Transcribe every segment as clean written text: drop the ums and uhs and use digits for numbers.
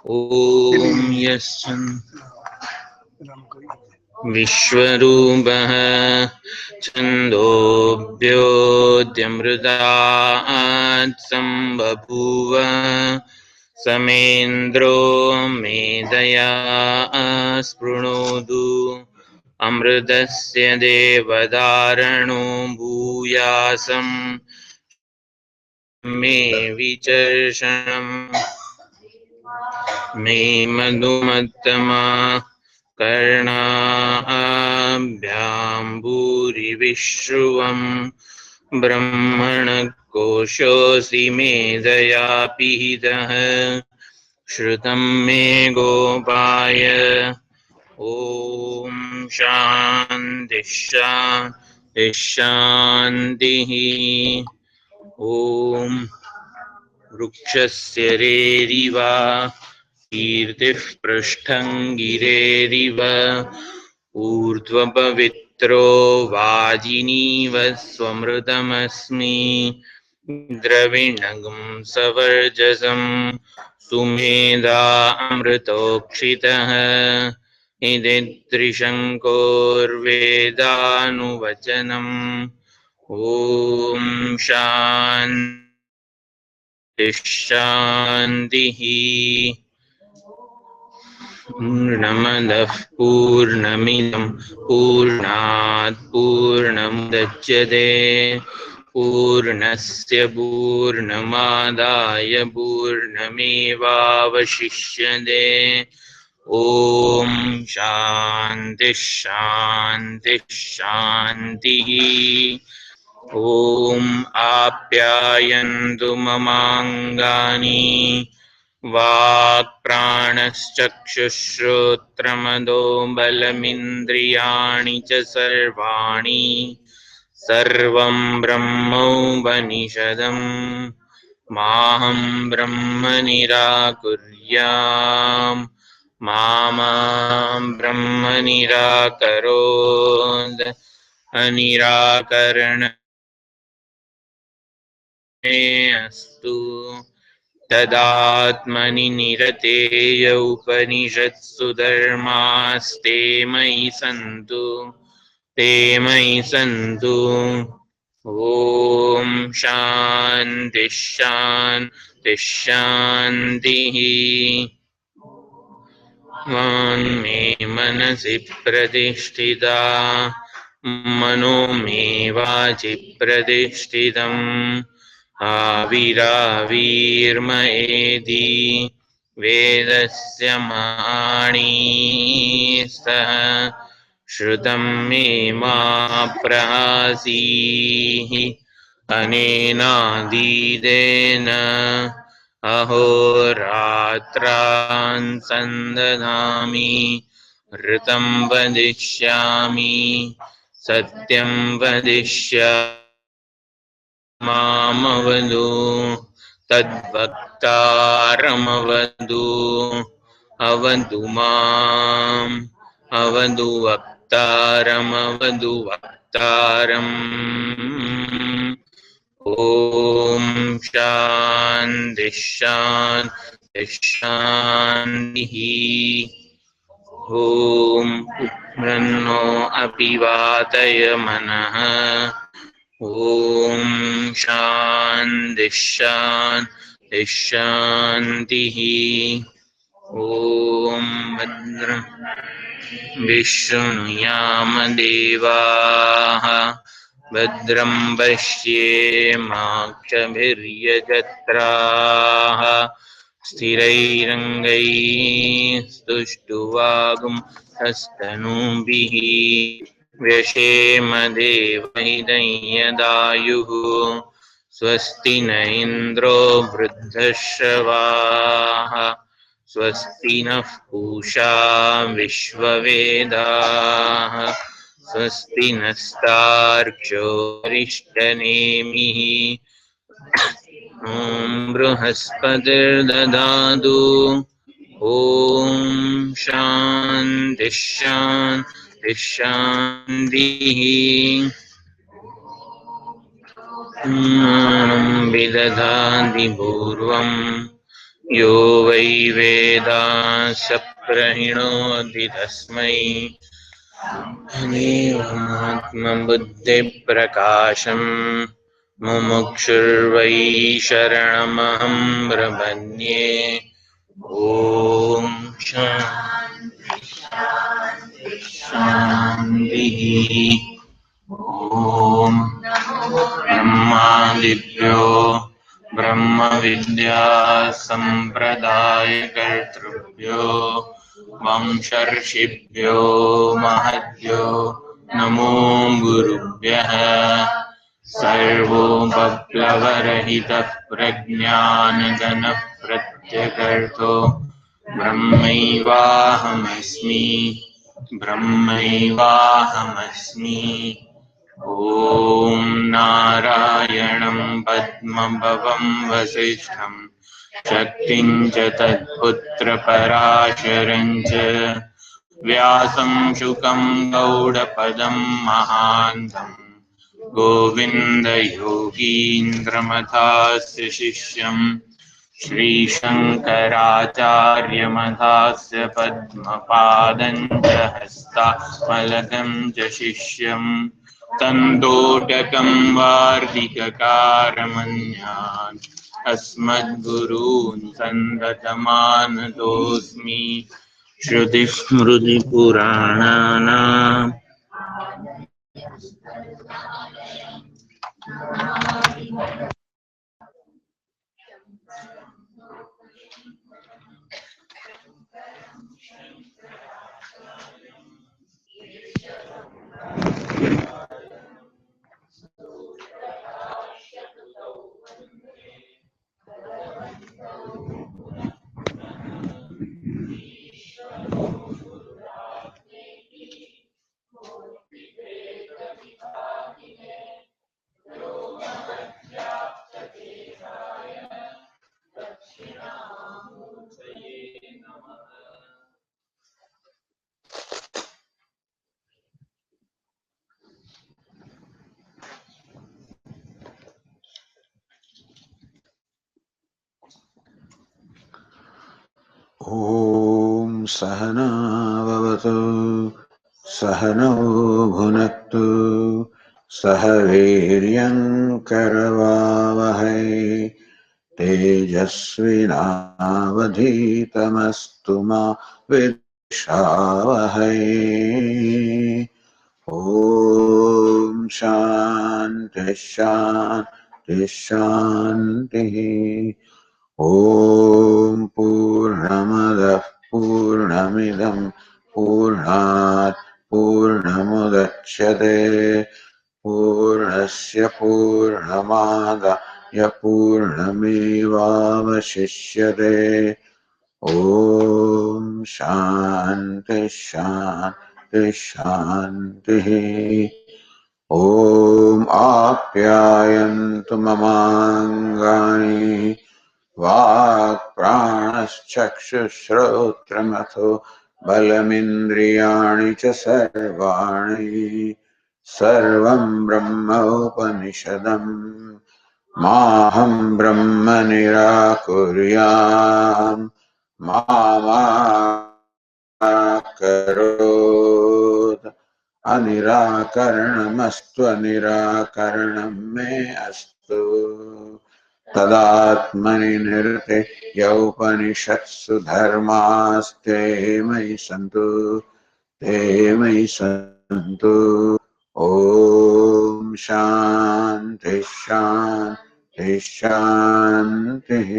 ॐ विश्वरूपः छन्दोभ्योऽद्यमृतात् सम्बभूव समेन्द्रो मेधया स्पृणोतु अमृतस्य देवधारणो भूयासं मे विचर्षणम् मे मधुमत्तमा कर्णाभ्यां भूरिविश्रुवं ब्रह्मणकोशोऽसि मेधया पिहितः श्रुतं मे गोपाय ॐ शान्तिः शान्तिः शान्तिः। ॐ वृक्षस्य रेरिव कीर्तिः पृष्ठं गिरेरिव ऊर्ध्वपवित्रो वाजिनीव स्वमृतमस्मि द्रविणं सवर्जसं सुमेधा अमृतोक्षितः इति त्रिशङ्कोर्वेदानुवचनम् ॐ शान्तिः। पूर्णमदः पूर्णमिदं पूर्णात् पूर्णमुदच्यते पूर्णस्य पूर्णमादाय पूर्णमेवावशिष्यते। ॐ शान्तिः शान्तिः शान्तिः। ॐ आप्यायन्तु ममाङ्गानि वाक्प्राणश्चक्षुश्रोत्रमदो बलमिन्द्रियाणि च सर्वाणि सर्वं ब्रह्मोपनिषदं माहं ब्रह्म निराकुर्याम् मा ब्रह्म निराकरोत् अनिराकरणमे अस्तु तदात्मनि निरतेय उपनिषत्सु धर्मास्ते मयि सन्तु ते मयि सन्तु। ॐ शान्तिः शान्तिः शान्तिः। मे मनसि प्रतिष्ठिता मनो मे वाचि प्रतिष्ठितम् आविराविर्मयेति वेदस्य माणी सः श्रुतं मे मा प्रहासीः अनेनादीदेन अहोरात्रान् संदधामि ऋतं वदिष्यामि सत्यं वदिष्यामि मामवदु तद्वक्तारमवदु अवदु माम् अवदु वक्तारमवदु वक्तारम्। ॐ शान्तिः शान्तिः शान्तिः। ॐ ब्रह्मणो अपि वातय मनः ॐ शान्तिः शान्तिः शान्तिः। ॐ भद्रं विष्णुयाम देवाः भद्रं पश्येमाक्षभिर्यजत्राः स्थिरैरङ्गैः स्तुष्टुवागुंहस्तनूभिः व्यशेम देवहितं स्वस्ति न इन्द्रो वृद्धश्रवाः स्वस्ति नः पूषा विश्ववेदाः स्वस्ति नस्तार्क्ष्यो अरिष्टनेमिः ॐ बृहस्पतिर्दधातु ॐ शान्तिः शान्तिः शान्तिः। विदधाति पूर्वं यो वै वेदांश्च प्रणिनोति तस्मै तमेवमात्मबुद्धिप्रकाशम् मुमुक्षुर्वै शरणमहं प्रपद्ये। ॐ शान्तिः। ॐ ब्रह्मादिभ्यो ब्रह्मविद्या सम्प्रदायकर्तृभ्यो वंशर्षिभ्यो महद्भ्यो नमो गुरुभ्यः। सर्वोपप्लवरहितः प्रज्ञानघनः प्रत्यगर्थो ब्रह्मैवाहमस्मि ब्रह्मैवाहमस्मि। ॐ नारायणं पद्मभवं वसिष्ठं शक्तिं च तत्पुत्रपराशरं च व्यासं शुकं गौडपदं महान्तं गोविन्दयोगीन्द्रमथास्य शिष्यं श्रीशङ्कराचार्यमथास्य पद्मपादं च हस्तामलकं च शिष्यम् तन्तोटकं वार्तिककारमन्यान् अस्मद्गुरून् सन्दतमानतोऽस्मि। श्रुतिस्मृतिपुराणानाम् ॐ सहना भवतु सहनौ भुनक्तु सह वीर्यं करवावहै तेजस्विनावधीतमस्तु मा विद्विषावहै। ॐ शान्तिः शान्तिः शान्तिः। ॐ पूर्णमदः पूर्णमिदं पूर्णात् पूर्णमुदच्यते पूर्णस्य पूर्णमादाय पूर्णमेवावशिष्यते। ॐ शान्तिः शान्तिः शान्तिः। ॐ आप्यायन्तु ममाङ्गानि वाक्प्राणश्चक्षुश्रोत्रमथो बलमिन्द्रियाणि च सर्वाणि सर्वं ब्रह्मोपनिषदम् माहं ब्रह्म निराकुर्याम् मा करोत् अनिराकरणमस्तु अनिराकरणं मे अस्तु तदात्मनि निरते यौपनिषत्सु धर्मास्ते मयि सन्तु ते मयि सन्तु। ॐ शान्तिः शान्तिः शान्तिः।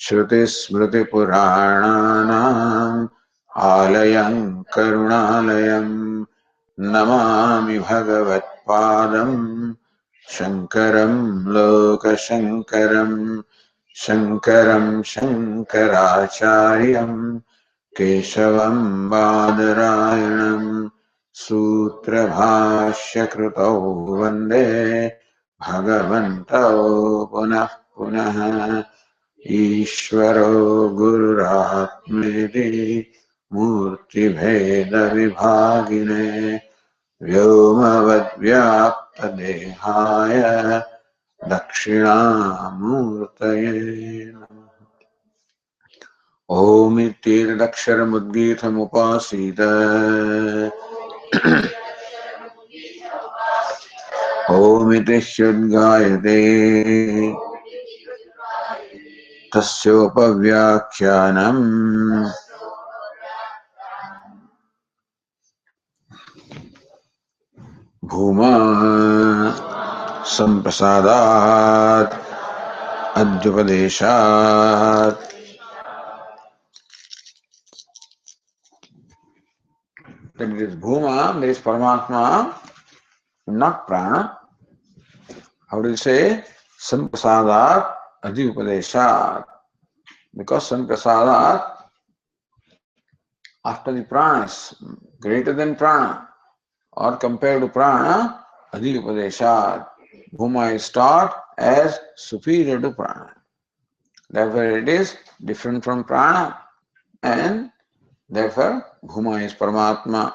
श्रुतिस्मृतिपुराणानाम् आलयं करुणालयं नमामि भगवत्पादम् शङ्करं लोकशङ्करं शङ्करं शङ्कराचार्यं केशवं बादरायणं सूत्रभाष्यकृतौ वन्दे भगवन्तौ पुनः पुनः। ईश्वरो गुरुरात्मेति मूर्तिभेदविभागिने व्योमवद्व्याप्तदेहाय दक्षिणामूर्तये नमः। Om ityedaksharamuddhithamupasita. Om itishyudgayate. Tasyopavyakyanam. Bhuma samprasadat adhyupadeshat. That it is Bhuma, there is Paramatma, not Prana. How do you say? Samprasadat adhyupadeshat. Because samprasadat, after the prana is greater than prana, or compared to prana, adhyupadeshat. Bhuma is taught as superior to prana. Therefore, it is different from prana, and therefore, Bhuma is Paramatma.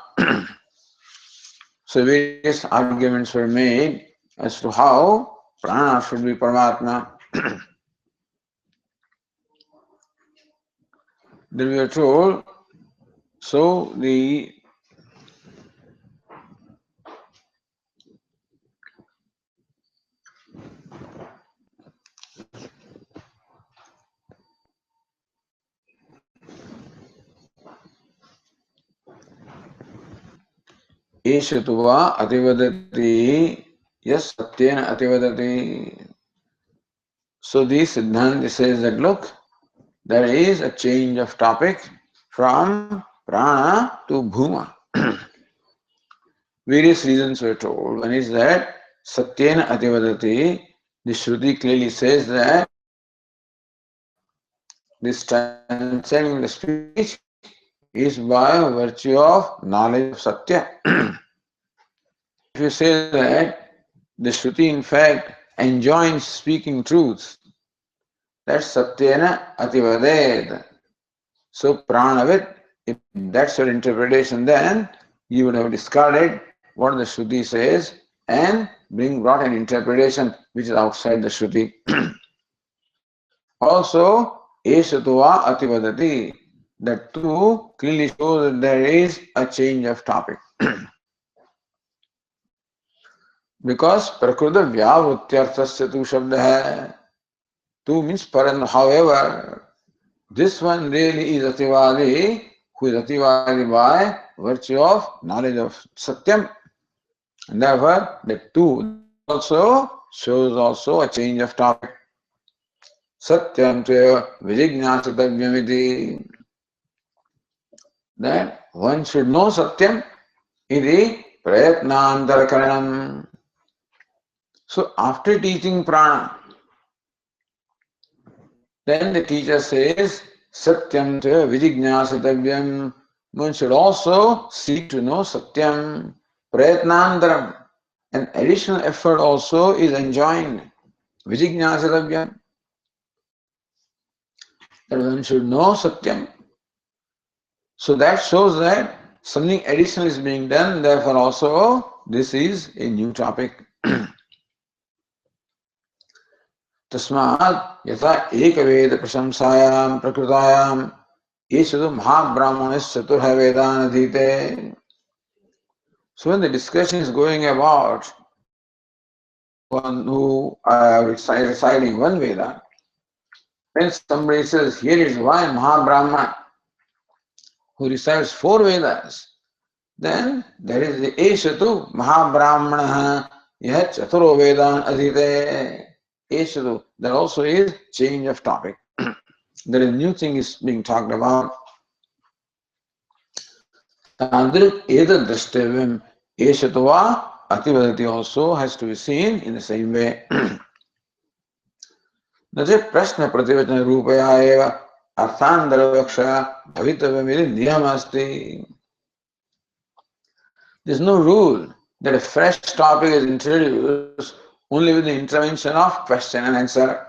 So, various arguments were made as to how prana should be Paramatma. Then we are told, so the Eshatuva ativadati, yes, satyena ativadati. So the Siddhanta says that look, there is a change of topic from prana to bhuma. Various reasons were told. One is that satyena ativadati, the Shruti clearly says that this transcending the speech is by virtue of knowledge of satya. If you say that the Shruti in fact enjoins speaking truth, that's satyena ativaded. So pranavit, if that's your interpretation, then you would have discarded what the Shruti says and brought an interpretation which is outside the Shruti. Also, esatuva ativadati, that too clearly shows that there is a change of topic. Because prakruta vyavrutyarthasya tu shabda hai. Tu means paran, however, this one really is ativadi, who is ativadi by virtue of knowledge of satyam. And therefore, the two also shows also a change of topic. Satyam teva vijignasatabhyamiti. That one should know satyam iti prayatnantarakaranam. So after teaching prana, then the teacher says, Satyam te vijignasatabhyam. One should also seek to know Satyam. Prayatnandaram. An additional effort also is enjoined. Vijignasatabhyam. That one should know Satyam. So that shows that something additional is being done. Therefore also this is a new topic. तस्मात् यथा एकवेद प्रशंसायां प्रकृतायां ईशतु महाब्राह्मणस्य चतुर्ः वेदान् अधीते. So when the discussion is going about one who reciting one Veda, when somebody says here is one Mahabrahman who recites 4 Vedas, then there is the Eshatu Mahabrahmana Yah Chaturo Vedan Adhite. Eshatu, there also is change of topic. There is new thing is being talked about. Tandrik Eda Drashtavyam Eshatva Ativadati also has to be seen in the same way. Naja Prashna Prativachana Rupaya Eva Arthandaraksha Bhavitavyamiri Niyamasti. There is no rule that a fresh topic is introduced only with the intervention of question and answer.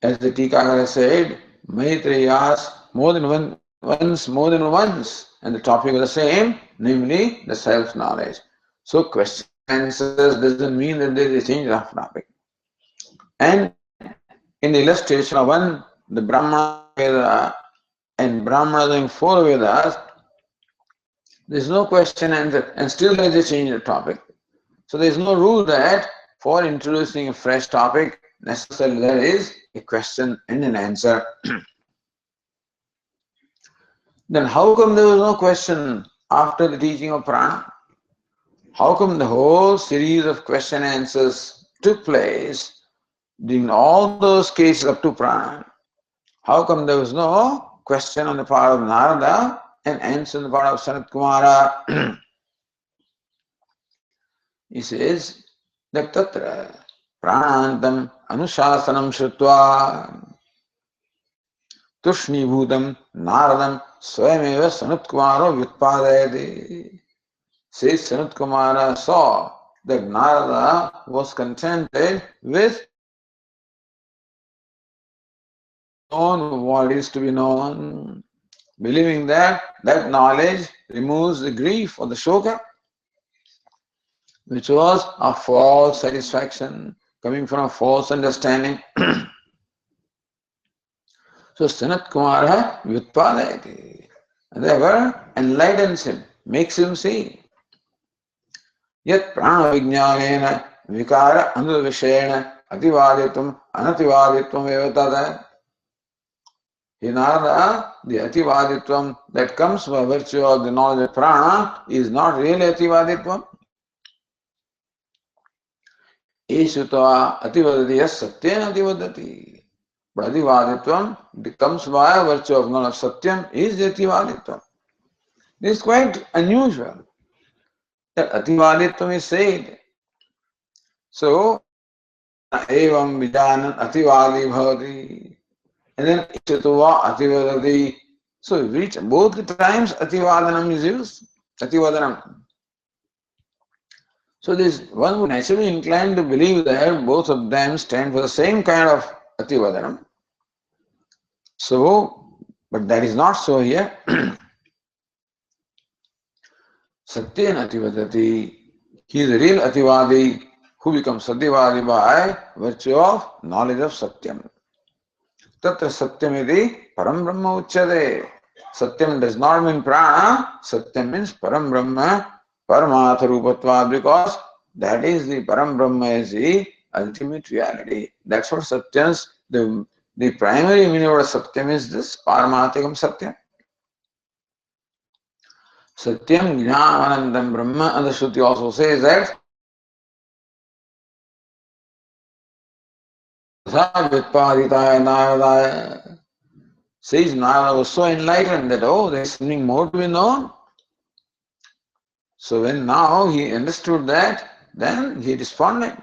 As the Tikakara said, Maitreya asked more than once, and the topic was the same, namely the self-knowledge. So question and answers doesn't mean that there is a change of topic. And in the illustration of one the Brahmana Veda and Brahmana doing 4 Vedas, there is no question and still they change the topic. So there is no rule that for introducing a fresh topic, necessarily there is a question and an answer. Then how come there was no question after the teaching of prana? How come the whole series of question and answers took place during all those cases up to prana? How come there was no question on the part of Narada and answer on the part of Sanat Kumara? He says that tatra pranantam anushasanam shrutva tushnibhutam naradam swayameva Sanat Kumaro vyutpadayati. Says Sanat Kumara saw that Narada was contented with knowing what is to be known, believing that that knowledge removes the grief or the shoka, which was a false satisfaction coming from a false understanding. So Sanat Kumara vyutpadayati, and therefore enlightens him, makes him see. Yat prana vijnanena vikara anuvishena ativaditvam anativaditvam evatada. In Narada, the ativaditvam that comes by virtue of the knowledge of prana is not really ativaditvam. Esutva ativadati yas satyena ativadati. But ativaditvam comes by virtue of knowledge of satyam is the ativaditvam. This is quite unusual that ativaditvam is said. So, evam vijanan ativadi bhavati. And then Isatuva Ativadati. So which both the times Ativadanam is used. Ativadanam. So this one would naturally inclined to believe that both of them stand for the same kind of Ativadanam. So, but that is not so here. Satyan Ativadati. He is the real Ativadi who becomes Satyavadi by virtue of knowledge of Satyam. Tatra Satyamidi Param Brahma Uchyade. Satyam does not mean prana, Satyam means Param Brahma, Paramatha Rupatva, because that is the Param Brahma is the ultimate reality. That's what Satyam's, the primary meaning of Satyam is this Paramathikam Satyam. Satyam Jnananandam Brahma, and the Shruti also says that says Narada was so enlightened that, oh, there is something more to be known. So when now he understood that, then he responded,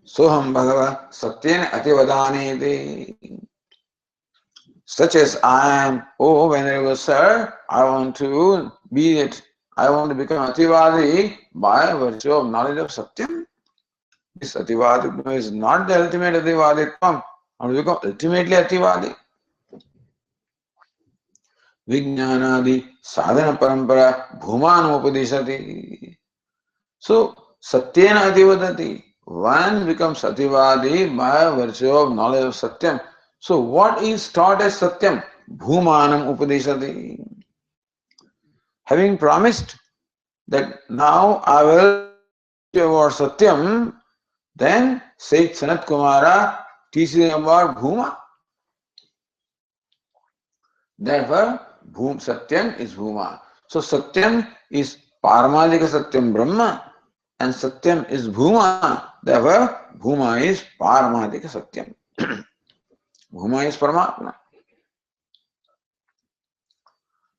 Soham Bhagava Satyena Ativadani. Such as I am, oh, whenever, sir, I want to be it, I want to become Ativadi by virtue of knowledge of Satyam. This Ativaditvam is not the ultimate Ativaditvam. I want to become ultimately Ativadi. Vijnanadi sadhana parampara bhumanam upadishati. So, Satyena Ativadati. One becomes Ativadi by virtue of knowledge of Satyam. So, what is taught as Satyam? Bhumanam upadishati. Having promised that now I will teach you about Satyam, then Sayyid Sanat Kumara teaches about Bhuma. Therefore, Bhum Satyam is Bhuma. So Satyam is Paramadika Satyam Brahma and Satyam is Bhuma. Therefore, Bhuma is Paramadika Satyam. Bhuma is Paramatma.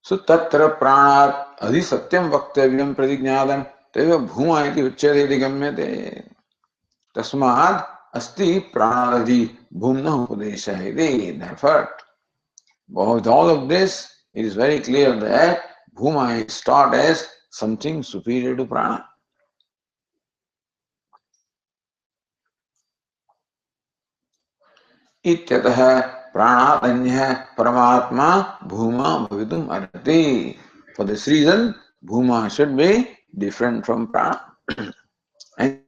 So Tatra Pranat Adi Satyam Vaktavyam Pradignyadam Teva Bhuma iti Uchyate Gamyate. Tasmad Asti Pranadadi Bhumna Upadesha iti. Therefore, with all of this, it is very clear that Bhuma is taught as something superior to prana. Ityatah pranatanyah paramatma bhuma bhavitum arhati. For this reason, Bhuma should be different from prana. And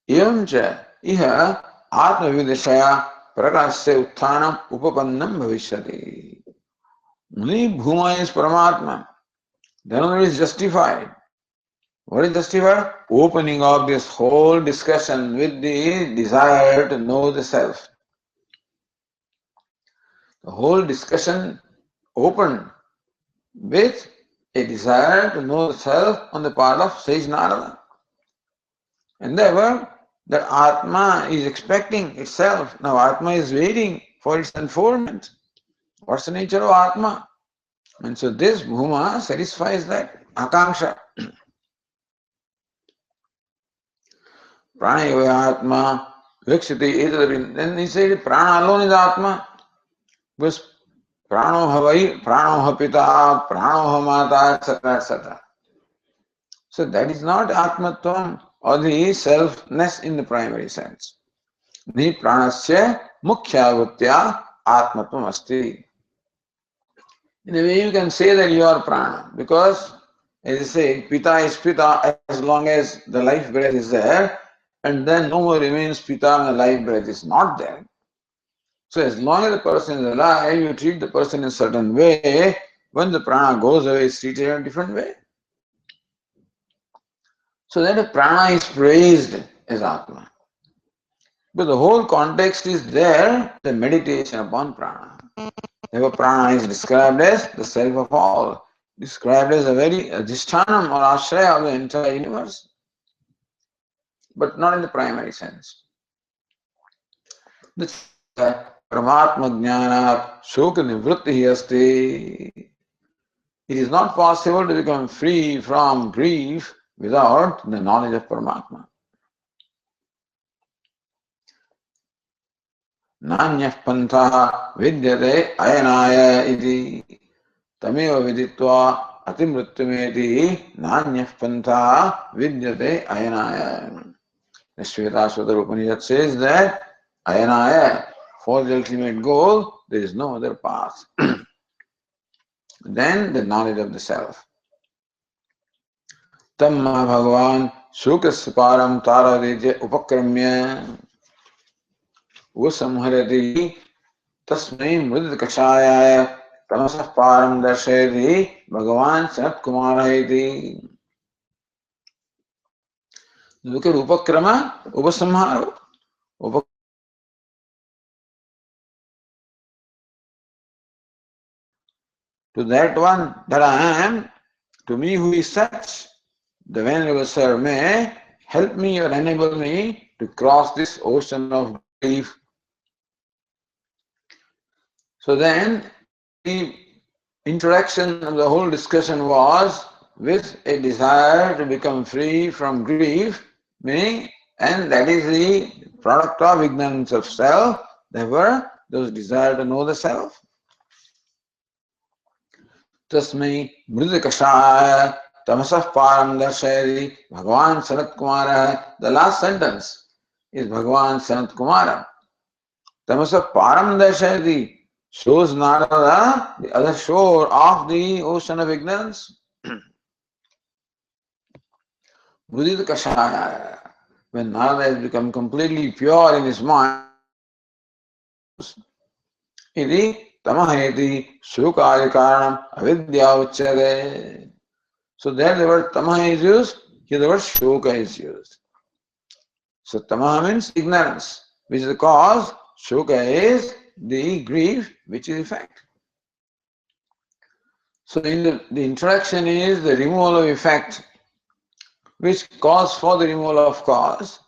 Evamcha iha Atma-vidishaya prakasya utthanam upapannam bhavishyati. Only Bhuma is Paramatma. Then only it is justified. What is justified? Opening of this whole discussion with the desire to know the self. The whole discussion opened with a desire to know the self on the part of sage Narada. And therefore, that Atma is expecting itself. Now Atma is waiting for its unfoldment. What's the nature of Atma? And so this Bhuma satisfies that Akanksha. Prana Atma Vikshiti. Then he said Prana alone is Atma. Because Pranoha Pita, Pranoha Mata, etc. etc. So that is not Atmatvam or the selfness in the primary sense. Ni pranasya mukhyavutya atmatvam asti. In a way you can say that you are prana because, as I say, pita is pita as long as the life breath is there, and then no more remains pita when the life breath is not there. So as long as the person is alive, you treat the person in a certain way. When the prana goes away, it's treated in a different way. So that the prana is praised as Atma. But the whole context is there, the meditation upon prana. Therefore, prana is described as the self of all, described as a very adhishtanam or ashraya of the entire universe, but not in the primary sense. The Paramatma Jnanat Shoka Nivritti Asti. It is not possible to become free from grief without the knowledge of Paramatma. Nanyah pantha vidyate ayanaya iti tameva viditva atimrityumeti nanyah pantha vidyate ayanaya. The Shvetasvatara Upanishad says that ayanaya, for the ultimate goal, there is no other path than the knowledge of the self. Tamma Bhagavan Shukasya param taraditya upakramya usamharati tasmai mridit kashaya tamasah param darshayati Bhagavan Sanat Kumara iti. Look at upakrama, upasamhara. To that one that I am, to me who is such, the Venerable Sir may help me or enable me to cross this ocean of grief. So then, the introduction of the whole discussion was with a desire to become free from grief, meaning, and that is the product of ignorance of self, therefore, those desire to know the self. Tasmai mridikashaya tamasah param darshayati Bhagavan Sanat Kumara. The last sentence is Bhagavan Sanat Kumara. Tamasah param darshayati shows Narada the other shore of the ocean of ignorance. Mridikashaya. When Narada has become completely pure in his mind, iti tamaheti shukaya karanam avidya uchyate. So there the word tamaha is used, here the word shoka is used. So tamaha means ignorance, which is the cause, shoka is the grief, which is effect. So in the introduction is the removal of effect, which calls for the removal of cause,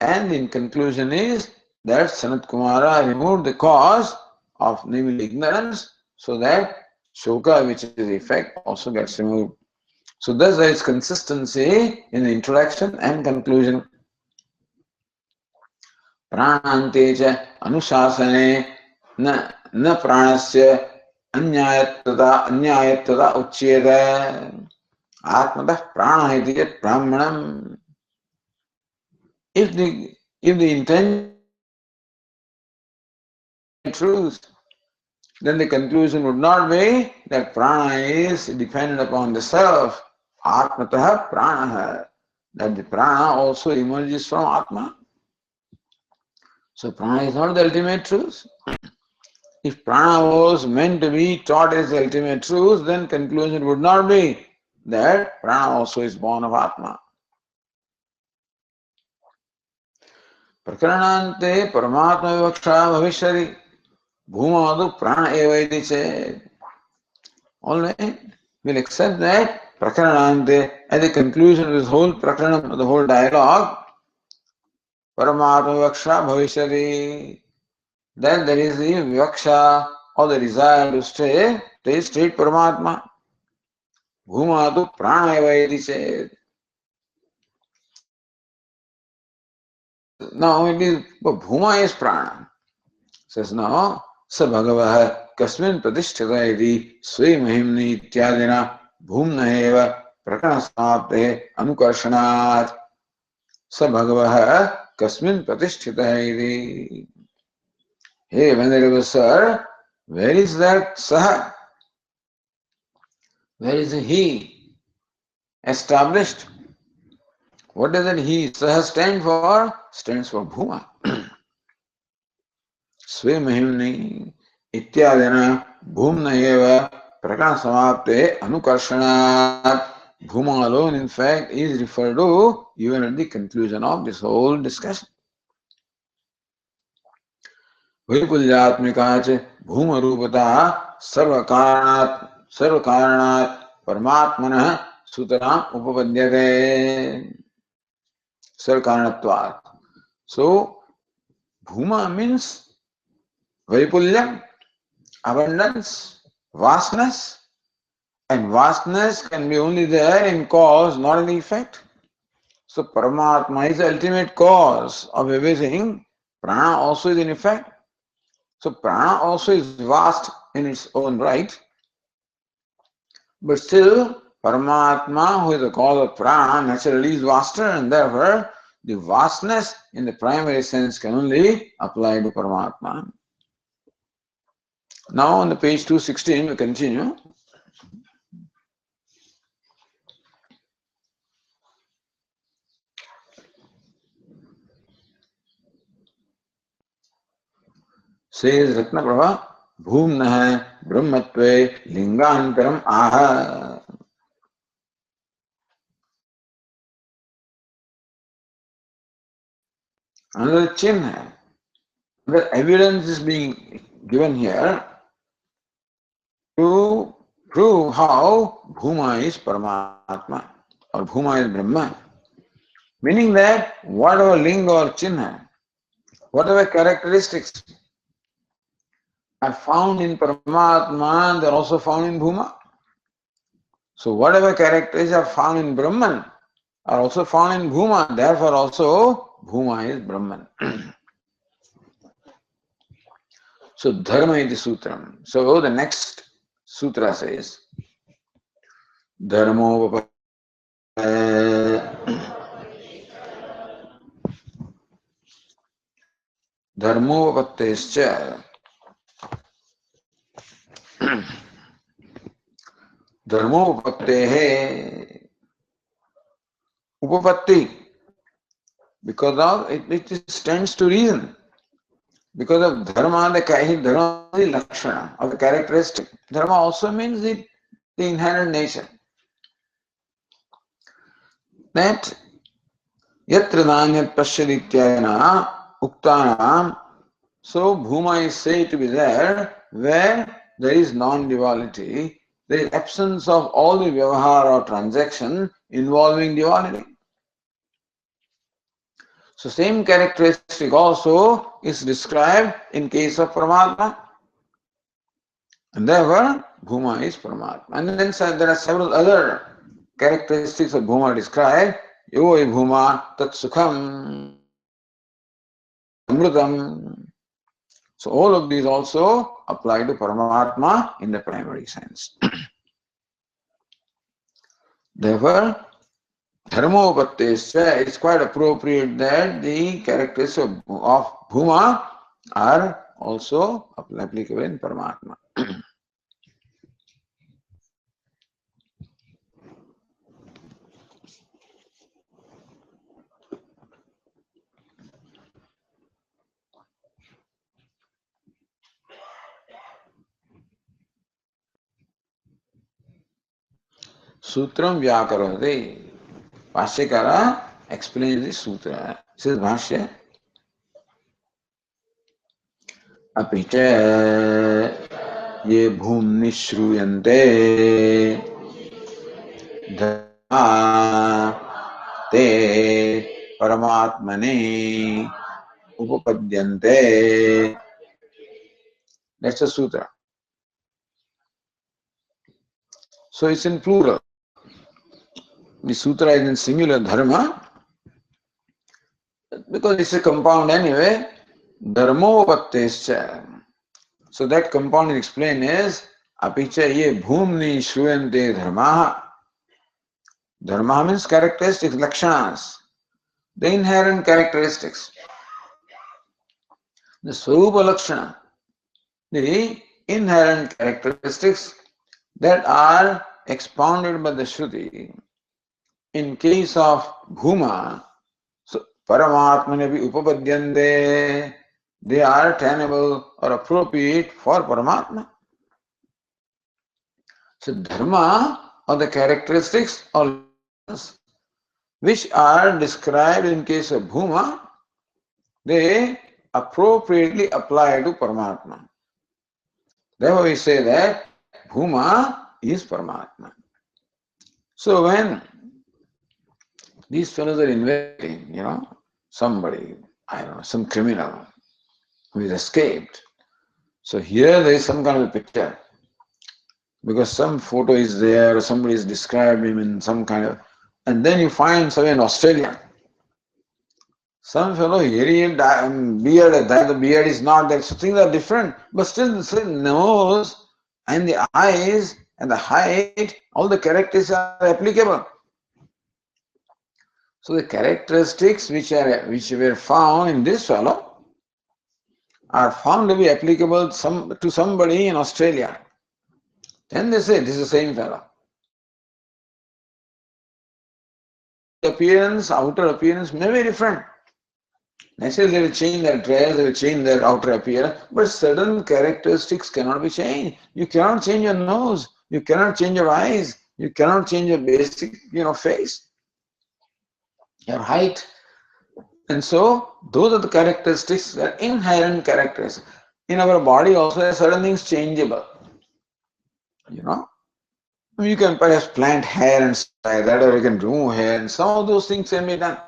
and in conclusion is that Sanat Kumara removed the cause of namely ignorance, so that shoka, which is the effect, also gets removed. So thus there is consistency in the introduction and conclusion. Pranante cha anushasane na pranasya anyayattada uchyeda atmatah prana iti yat brahmanam. If the intention is truth, then the conclusion would not be that prana is dependent upon the self. Atmatah prana, that the prana also emerges from Atma. So prana is not the ultimate truth. If prana was meant to be taught as the ultimate truth, then conclusion would not be that prana also is born of Atma. Prakaranante Paramatma Vivaksha Bhavishari Bhumadu Prana Eva iti ched. All right, we'll accept that Prakaranante at the conclusion of this whole Prakaranam, of the whole dialogue, Paramatma Vivaksha Bhavishari. Then there is the Vivaksha or the desire to stay straight Paramatma. Bhumadu Prana Eva iti ched. Now it is, but Bhuma is Prana. Says now, स भगवः कस्मिन् प्रतिष्ठित इति स्वे महिम्नि इत्यादिना भूम्न एव प्रकरणसमाप्तेः अनुकर्षणात् स भगवः कस्मिन् प्रतिष्ठितः इति. Hey, Venerable Sir, where is that Sah? Where is he established? What does that he Sah stand for? Stands for Bhuma. स्वे महिम्नि इत्यादिना भूम्न एव प्रकरण समाप्ते अनुकर्षणात्. Bhuma alone, in fact, is referred to even at the conclusion of this whole discussion. वैपुल्यात्मिका च भूम रूपता सर्व कारणात् परमात्मनः सूत्रां उपपद्यते सर्व कारणत्वात्. So Bhuma means Vaipulyam, abundance, vastness, and vastness can be only there in cause, not in effect. So Paramatma is the ultimate cause of everything. Prana also is in effect. So Prana also is vast in its own right. But still, Paramatma, who is the cause of Prana, naturally is vaster, and therefore the vastness in the primary sense can only apply to Paramatma. Now on the page 216 we continue. Says Ratnaprabha, Bhumnah Brahmatve Lingantaram Aha. Another chinha, the evidence is being given here to prove how Bhuma is Paramatma or Bhuma is Brahma. Meaning that whatever linga or chinha, whatever characteristics are found in Paramatma, they are also found in Bhuma. So whatever characteristics are found in Brahman are also found in Bhuma, therefore also Bhuma is Brahman. So Dharma iti sutram. So the next sutra says, Dharmo Dharmopattescha Dharmopattehe Upapatti, because of it stands to reason. Because of dharma, dharma is the lakshana of the characteristic. Dharma also means the inherent nature. That yatra dhanyat pashyadityayana uktanam. So Bhuma is said to be there where there is non-duality, there is absence of all the vyavahara or transaction involving duality. So same characteristic also is described in case of Paramatma. And therefore, Bhuma is Paramatma. And then there are several other characteristics of Bhuma described. Yoi Bhuma Tat Sukham Amrutam. So all of these also apply to Paramatma in the primary sense. Therefore, Dharmopattesya, it's quite appropriate that the characteristics of Bhuma are also applicable in Paramatma. Sutram Vyakaroti. Bhashyakara explains the sutra. Says Bhashya. Apicha ye bhumni shruyante dhamma te paramatmane upapadyante. That's a sutra. So it's in plural. The sutra is in singular dharma because it's a compound anyway. Dharmopattescha. So that compound is explained as apicha ye bhumni shruyante dharma. Dharma means characteristics, lakshanas, the inherent characteristics. The swarupa lakshana, the inherent characteristics that are expounded by the Shruti. In case of bhuma, so paramatmane upapadyante, they are tenable or appropriate for Paramatma. So dharma are the characteristics or which are described in case of bhuma, they appropriately apply to Paramatma. Therefore we say that bhuma is Paramatma. So when these fellows are investigating, somebody, I don't know, some criminal who is escaped. So here there is some kind of a picture. Because some photo is there, or somebody has described him in some kind of, and then you find somewhere in Australia, some fellow hairy beard, that the beard is not there, so things are different, but still the nose and the eyes and the height, all the characteristics are applicable. So the characteristics which were found in this fellow are found to be applicable to somebody in Australia. Then they say this is the same fellow. Appearance, outer appearance may be different. Naturally, they will change their dress, they will change their outer appearance, but certain characteristics cannot be changed. You cannot change your nose, you cannot change your eyes, you cannot change your basic, face, your height. And so, those are the characteristics that are inherent characteristics. In our body also, there are certain things changeable. You can perhaps plant hair and stuff like that, or you can remove hair, and some of those things can be done.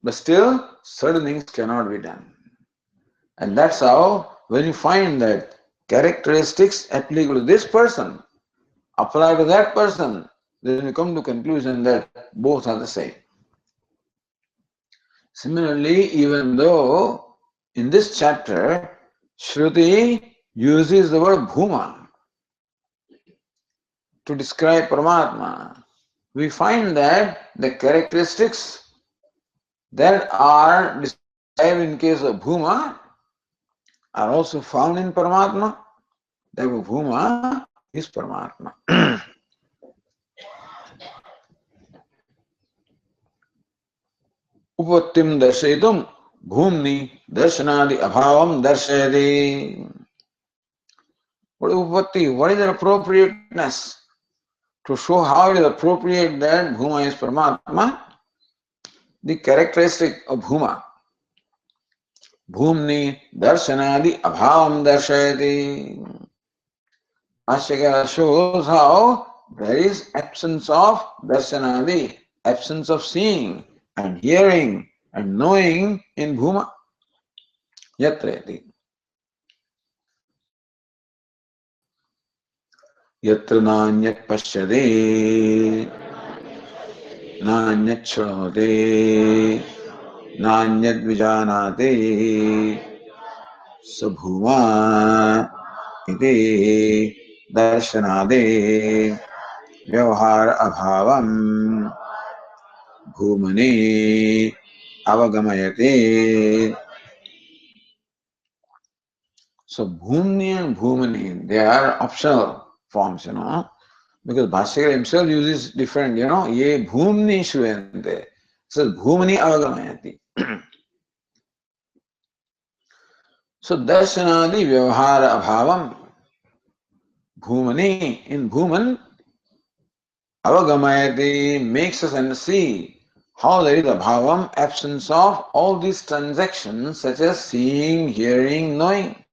But still, certain things cannot be done. And that's how, when you find that characteristics applicable to this person apply to that person, then you come to conclusion that both are the same. Similarly, even though in this chapter, Shruti uses the word bhuma to describe Paramatma, we find that the characteristics that are described in case of bhuma are also found in Paramatma. Therefore, bhuma is Paramatma. Upattim darshayitum bhumni darshanadi abhavam darshayati. What is upatti? What is the appropriateness? To show how it is appropriate that bhuma is Paramatma, the characteristic of bhuma. Bhumni darshanadi abhavam darshayati. Bhashyakara shows how there is absence of darshanadi, absence of seeing and hearing and knowing in bhuma. Yatreti. Yatra nanyat pashyade, nanyat shrote, nanyat vijanate, sabhuma iti darshanade vyavahar abhavam bhumani avagamayate. So bhumni and bhumani, they are optional forms, because Bhashyakara himself uses different, ye bhumni shruyante. So bhumani avagamayati. So darshanadi vyavahara abhavam bhumani, in bhuman Avagamayati makes us see how there is abhavam, absence of all these transactions such as seeing, hearing, knowing.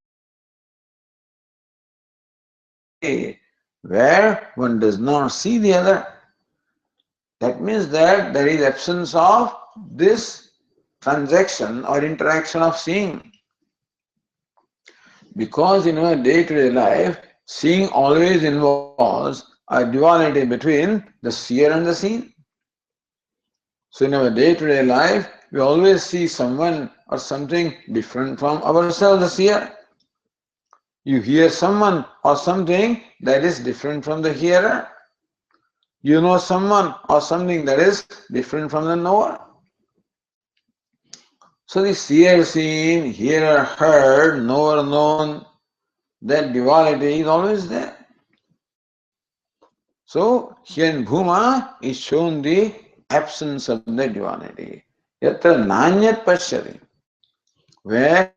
Where one does not see the other. That means that there is absence of this transaction or interaction of seeing. Because in our day-to-day life, seeing always involves a duality between the seer and the seen. So in our day-to-day life, we always see someone or something different from ourselves, the seer. You hear someone or something that is different from the hearer. You know someone or something that is different from the knower. So the seer seen, hearer heard, knower known, that duality is always there. So here in Bhuma is shown the absence of the duality. Yatra nanyat pashyati, where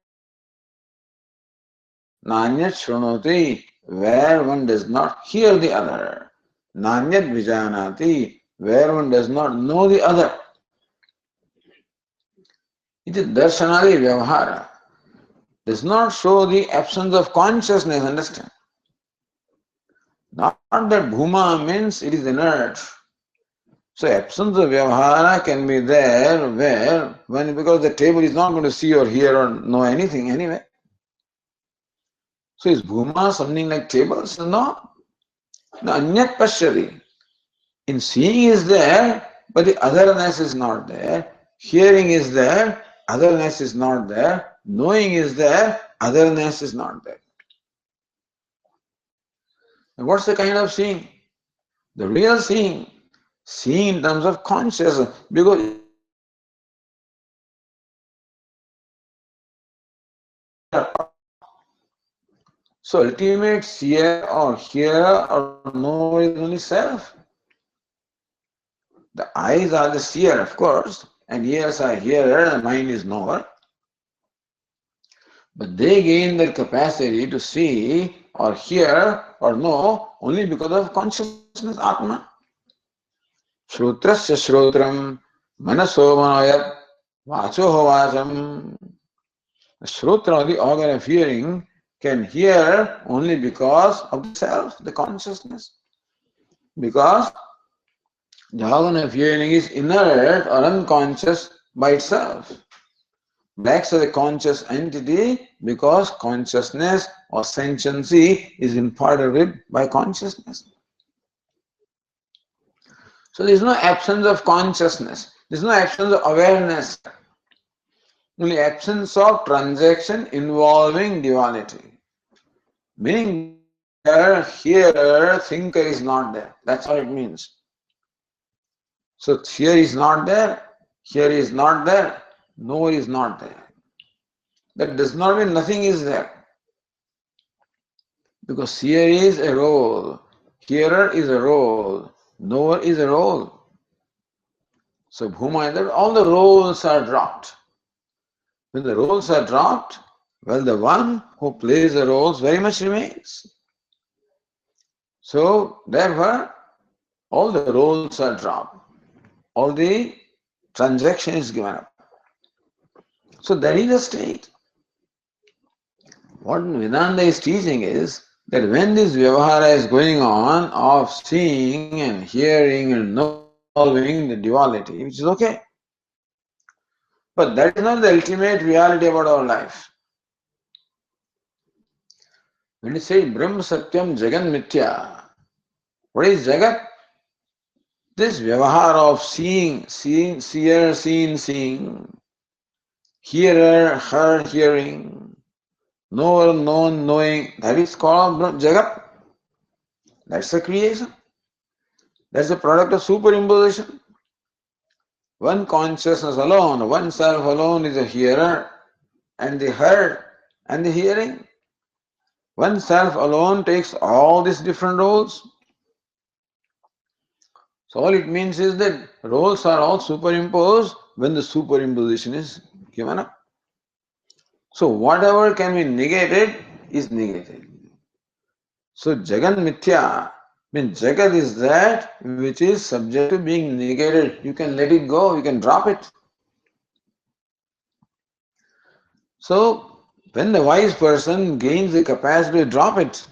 nanyat shrunoti, where one does not hear the other. Nanyat vijanati, where one does not know the other. It is darshanadi vyavahara. Does not show the absence of consciousness, understand? Not that bhuma means it is inert. So absence of vyavahara can be there where, when, because the table is not going to see or hear or know anything anyway. So is bhuma something like tables? No. No, anyat pashyati. In seeing is there, but the otherness is not there. Hearing is there, otherness is not there. Knowing is there, otherness is not there. And what's the kind of seeing? The real seeing. Seeing in terms of consciousness. Because so ultimate seer or hearer or knower is only self. The eyes are the seer, of course, and ears are hearer, and mind is knower. But they gain their capacity to see or hear or know only because of consciousness, Atma. Shrutrasya shrotram, manaso manayat, vachoho vacham. The shrotra, the organ of hearing, can hear only because of the self, the consciousness. Because the organ of hearing is inert or unconscious by itself. Lacks of the conscious entity because consciousness or sentiency is imparted with by consciousness. So there is no absence of consciousness. There is no absence of awareness. Only absence of transaction involving duality. Meaning here, thinker is not there. That's what it means. So here is not there, here is not there, knower is not there. That does not mean nothing is there. Because seer is a role, hearer is a role, knower is a role. So Bhuma, all the roles are dropped. When the roles are dropped, well, the one who plays the roles very much remains. So therefore, all the roles are dropped. All the transaction is given up. So that is the state. What Vedanta is teaching is that when this vyavahara is going on of seeing and hearing and knowing the duality, which is okay. But that is not the ultimate reality about our life. When you say Brahma Satyam Jagan Mithya, what is Jagat? This vyavahara of seeing, seer, seeing, hearer, heard, hearing, knower, known, knowing, that is called Jagat. That's the creation. That's the product of superimposition. One consciousness alone, one self alone is a hearer and the heard and the hearing. One self alone takes all these different roles. So all it means is that roles are all superimposed when the superimposition is given up. So whatever can be negated is negated. So Jagan Mithya, Means Jagat is that which is subject to being negated. You can let it go, you can drop it. So, when the wise person gains the capacity to drop it,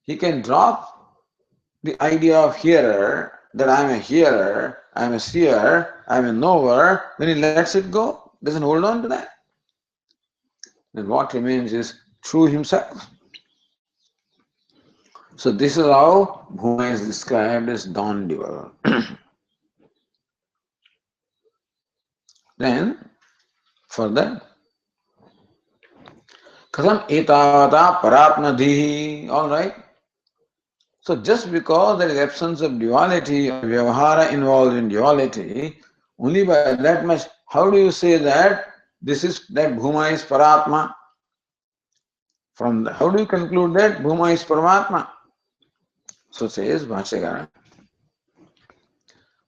he can drop the idea of hearer, that I am a hearer, I am a seer, I am a knower. When he lets it go, doesn't hold on to that, then what remains is true himself. So this is how Bhuma is described as non-dual. Then further, Katham etavata paratmadhi. All right. So just because there is absence of duality or vyavahara involved in duality, only by that much, how do you say that that Bhuma is Paratma? How do you conclude that Bhuma is Paramatma? So says Bhashyakara,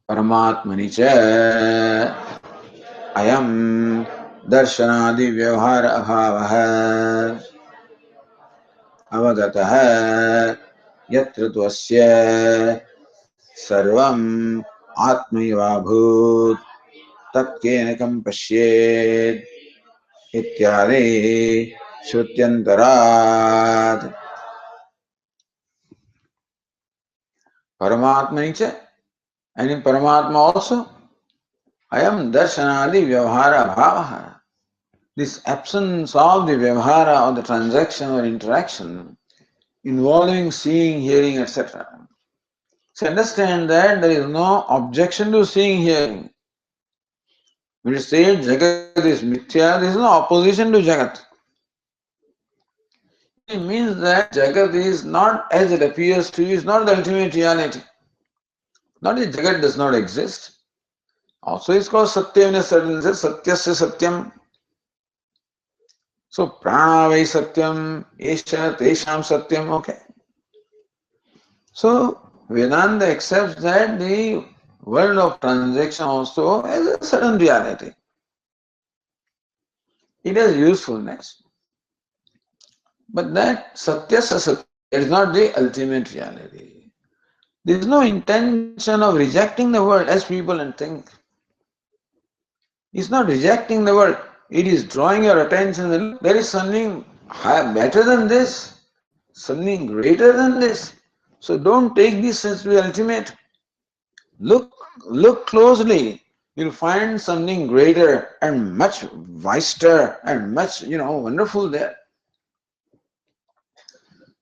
Paramatmani cha ayam darshanadi vyavahara abhavaha avagataha yatra tvasya sarvam atmaiva bhut तत्केनकं पश्येत् इत्यादि श्रुत्यन्तरात् Paramatmani cha, and in Paramatma also, I am darshanadi vyavahara bhavaha. This absence of the vyavahara or the transaction or interaction involving seeing, hearing, etc. So understand that there is no objection to seeing, hearing. When you say Jagat is mithya, there is no opposition to Jagat. It means that Jagat is not as it appears to you, is not the ultimate reality. Not that Jagat does not exist. Also it's called Satyam in a certain sense, Satyasya Satyam. So Prana vai Satyam, Esha Tesham Satyam, okay. So Vedanta accepts that the world of transaction also has a certain reality. It has usefulness. But that Satyasya Satyam is not the ultimate reality. There is no intention of rejecting the world as people and think. It's not rejecting the world. It is drawing your attention that look, there is something better than this, something greater than this. So don't take this as the ultimate. Look closely. You'll find something greater and much vaster and much, wonderful there.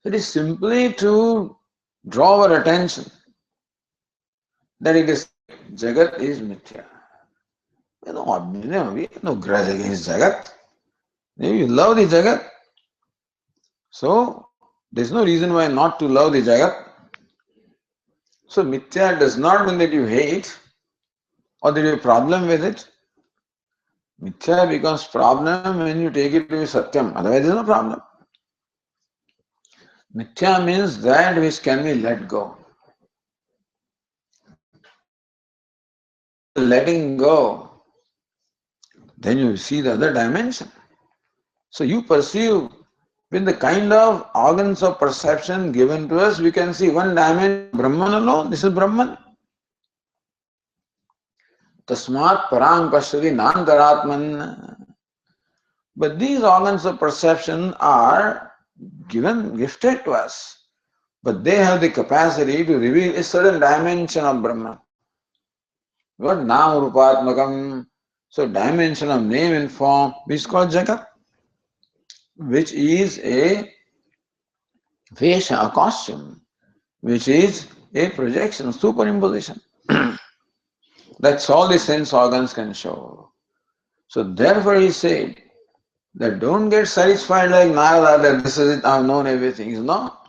It is simply to draw our attention that it is Jagat is mithya. We have no grudge against Jagat. You love the Jagat. So there is no reason why not to love the Jagat. So mithya does not mean that you hate or that you have a problem with it. Mithya becomes problem when you take it to be satyam. Otherwise there is no problem. Mithya means that which can be let go. After letting go, then you see the other dimension. So you perceive with the kind of organs of perception given to us, we can see one dimension, Brahman alone, this is Brahman. Tasmat parang pashyati nantaratman. But these organs of perception are gifted to us. But they have the capacity to reveal a certain dimension of Brahman. What Nam Rupatmakam, so dimension of name and form, which is called Jagat, which is a vesha, a costume, which is a projection, superimposition. That's all the sense organs can show. So therefore he said that don't get satisfied like Narada that this is it, I've known everything. It's not.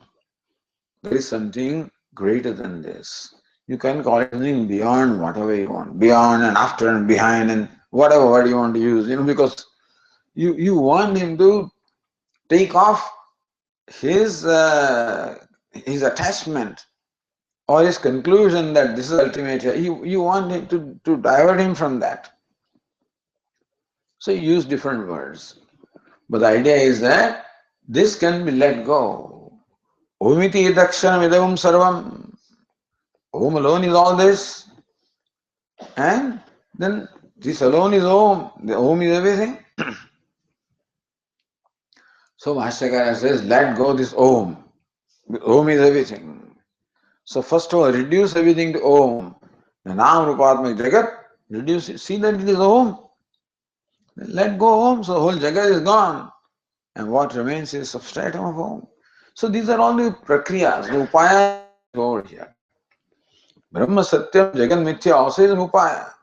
There is something greater than this. You can call it something beyond whatever you want, beyond and after and behind and whatever word you want to use, because you want him to take off his attachment or his conclusion that this is ultimate. You want him to divert him from that. So you use different words. But the idea is that this can be let go Omiti dakshanam idam sarvam. Om alone is all this. And then this alone is Om. The Om is everything. So Bhashyakara says, let go this Om. The Om is everything. So first of all, reduce everything to Om. The Nam Rupatmak Jagat, reduce it. See that it is Om. Let go Om, so the whole Jagat is gone. And what remains is substratum of Om. So these are all the prakriyas, the upayas over here. Brahma Satyam Jagat Mithya also is an upaya.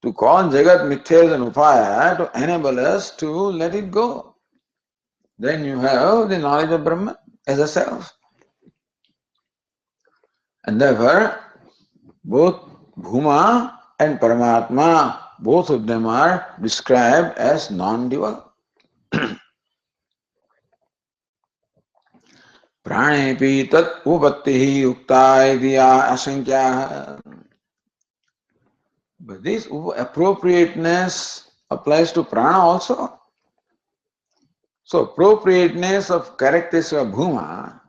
To call Jagat Mithya is an upaya to enable us to let it go. Then you have the knowledge of Brahman as a self. And therefore, both Bhuma and Paramatma, both of them are described as non-dual. Pranepi tat upattihi ukta idya asankya. But this appropriateness applies to prana also. So appropriateness of characteristics of Bhuma,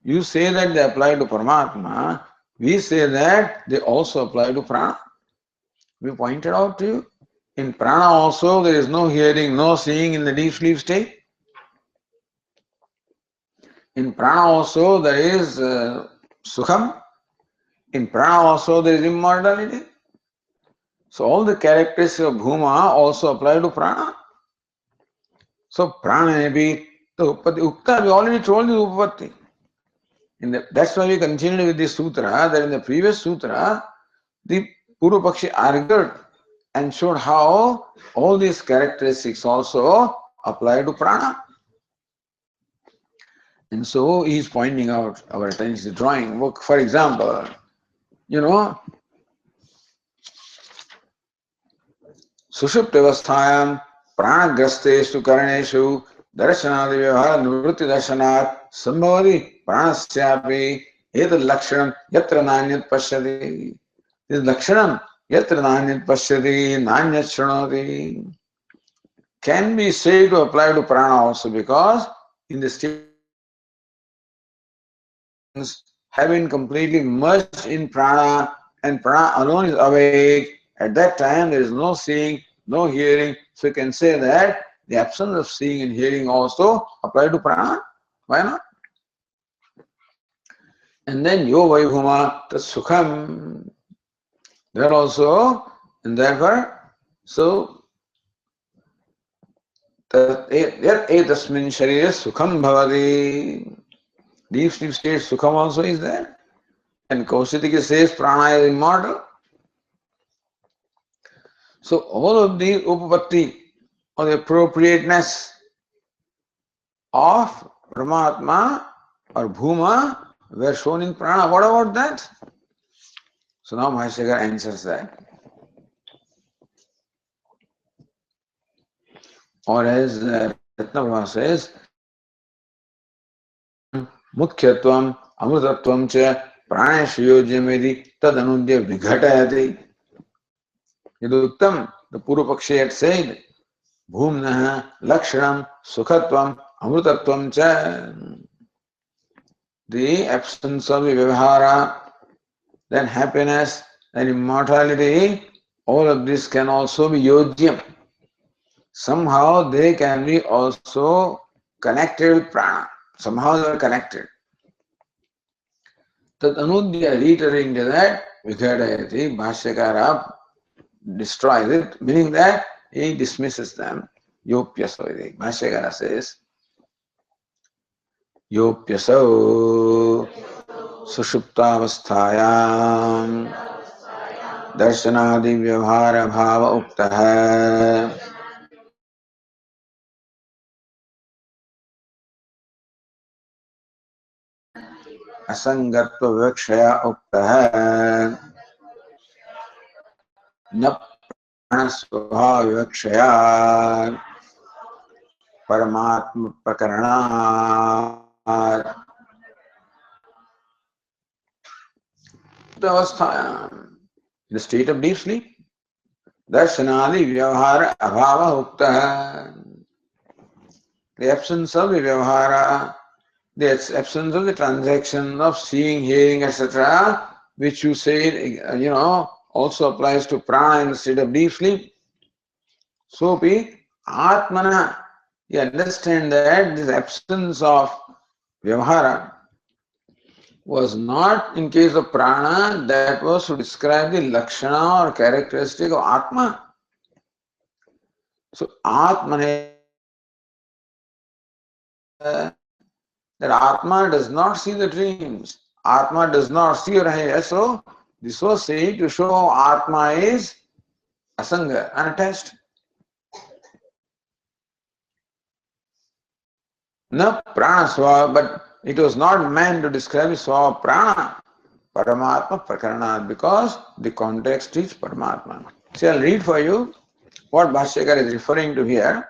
you say that they apply to Paramatma, we say that they also apply to prana. We pointed out to you, in prana also there is no hearing, no seeing in the deep sleep state. In prana also there is sukham. In prana also there is immortality. So all the characteristics of Bhuma also apply to prana. So prana may be the upatti. Ukta, we already told you upatti. That's why we continued with this sutra, that in the previous sutra, the Purva Pakshi argued and showed how all these characteristics also apply to prana. And so he is pointing out our attention to drawing. For example, Sushuptavasthayam pranagrasteshu karaneshu darashanadi vyavahara nivrutti darshanat sambhavati pranasyapi etat lakshanam yatra nanyat pashyati. This lakshanam yatra nanyat pashyati nanyat shranoti can be said to apply to prana also, because in the state have been completely merged in prana and prana alone is awake. At that time there is no seeing, no hearing. So you can say that the absence of seeing and hearing also apply to prana. Why not? And then yo vaibhuma tat sukham. That also, and therefore, so yat etasmin sharire sukham bhavati. Deep sleep state sukham also is there. And Kausitika says prana is immortal. So all of these upapatti or the appropriateness of Paramatma or Bhuma were shown in prana. What about that? So now Bhashyakara answers that. Or as Ratnabhava says, Mukhyatvam Amrutatvam cha Praneshu yojyamedi tad anudya vighatayati. Yaduktam, the Purva Pakshi had said, Bhumnaha Lakshanam Sukhatvam Amrutatvam cha. The absence of vyavahara, then happiness, then immortality, all of this can also be yogyam. Somehow they can be also connected with prana. Somehow they are connected. Tat anudya, reiterating that, Vighadayati, Bhashyakara destroys it, meaning that he dismisses them. Yopyasaviti. Bhashyakara says, Yopyasau सुषुप्तावस्थायां दर्शनादि व्यवहार भाव उक्तः असंगत्व विवक्षया उक्तः न प्राण स्वभाव विवक्षया परमात्म प्रकरणात् अवस्थायां, in the state of deep sleep, darshanadi vyavahara abhava uktah, the absence of the vyavahara, the absence of the transaction of seeing, hearing, etc., which you said, also applies to prana in the state of deep sleep. So, Atmana, you understand that this absence of Vyavahara was not in case of prana, that was to describe the lakshana or characteristic of Atma. So Atmana, that Atma does not see the dreams. Atma does not see or hear. So this was said to show Atma is asanga, unattached. No prana swa, but it was not meant to describe swa prana. Paramatma Prakaranat, because the context is Paramatma. See, I'll read for you what Bhashyakar is referring to here.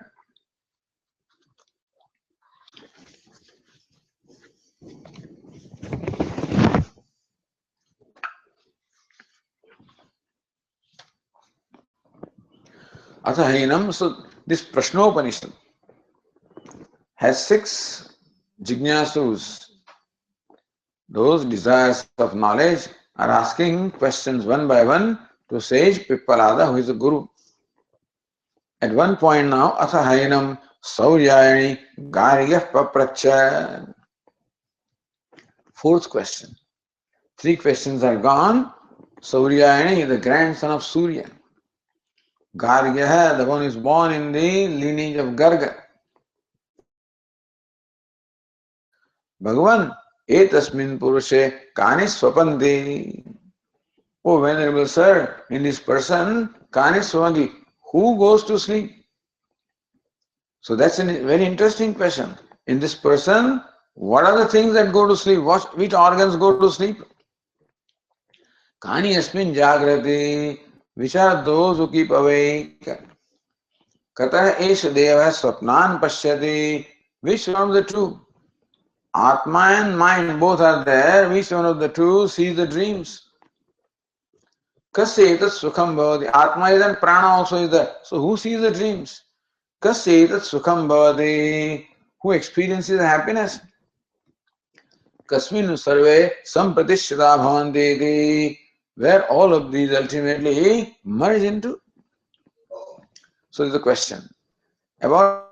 Athahinam, so this Prashnopanishad has 6 jignasus. Those desires of knowledge are asking questions one by one to sage Pippalada, who is the Guru. At one point now, Athahinam Sauryayani Garyah Papracha. 4th question. 3 questions are gone. Sauryayani is the grandson of Surya. Gargya, the one who is born in the lineage of Garga. Bhagavan, etasmin purushe kani swapanti. Oh, Venerable Sir, in this person, kani swapanti, who goes to sleep? So that's a very interesting question. In this person, what are the things that go to sleep? Which organs go to sleep? Kani asmin jagrati, which are those who keep awake? Katah esha deva swapnan pashyati, which one of the two? Atma and mind both are there. Which one of the two sees the dreams? Kasya etat sukham bhavati. Atma is and prana also is there. So who sees the dreams? Kasya etat sukham bhavati. Who experiences happiness? Kasminu sarve sampratishtata bhavanti. Where all of these ultimately merge into. So is the question. About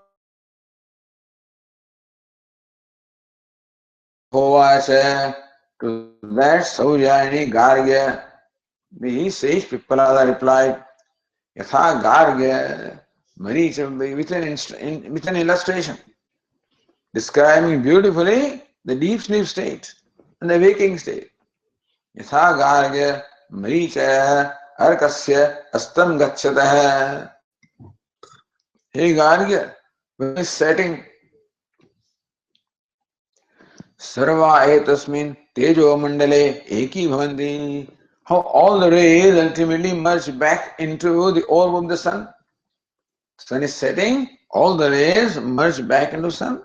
Hovacha, to that Sauryayani Gargya, the sage Pippalada replied, Yatha Gargya, with an illustration, describing beautifully the deep sleep state and the waking state. Yatha Gargya, Maricha, Arkasya, Astam Gachatah. Hey Gargya, when it's setting, Sarva etasmin tejo mandale eki bhavanti. How all the rays ultimately merge back into the orb of the sun. Sun is setting, all the rays merge back into sun.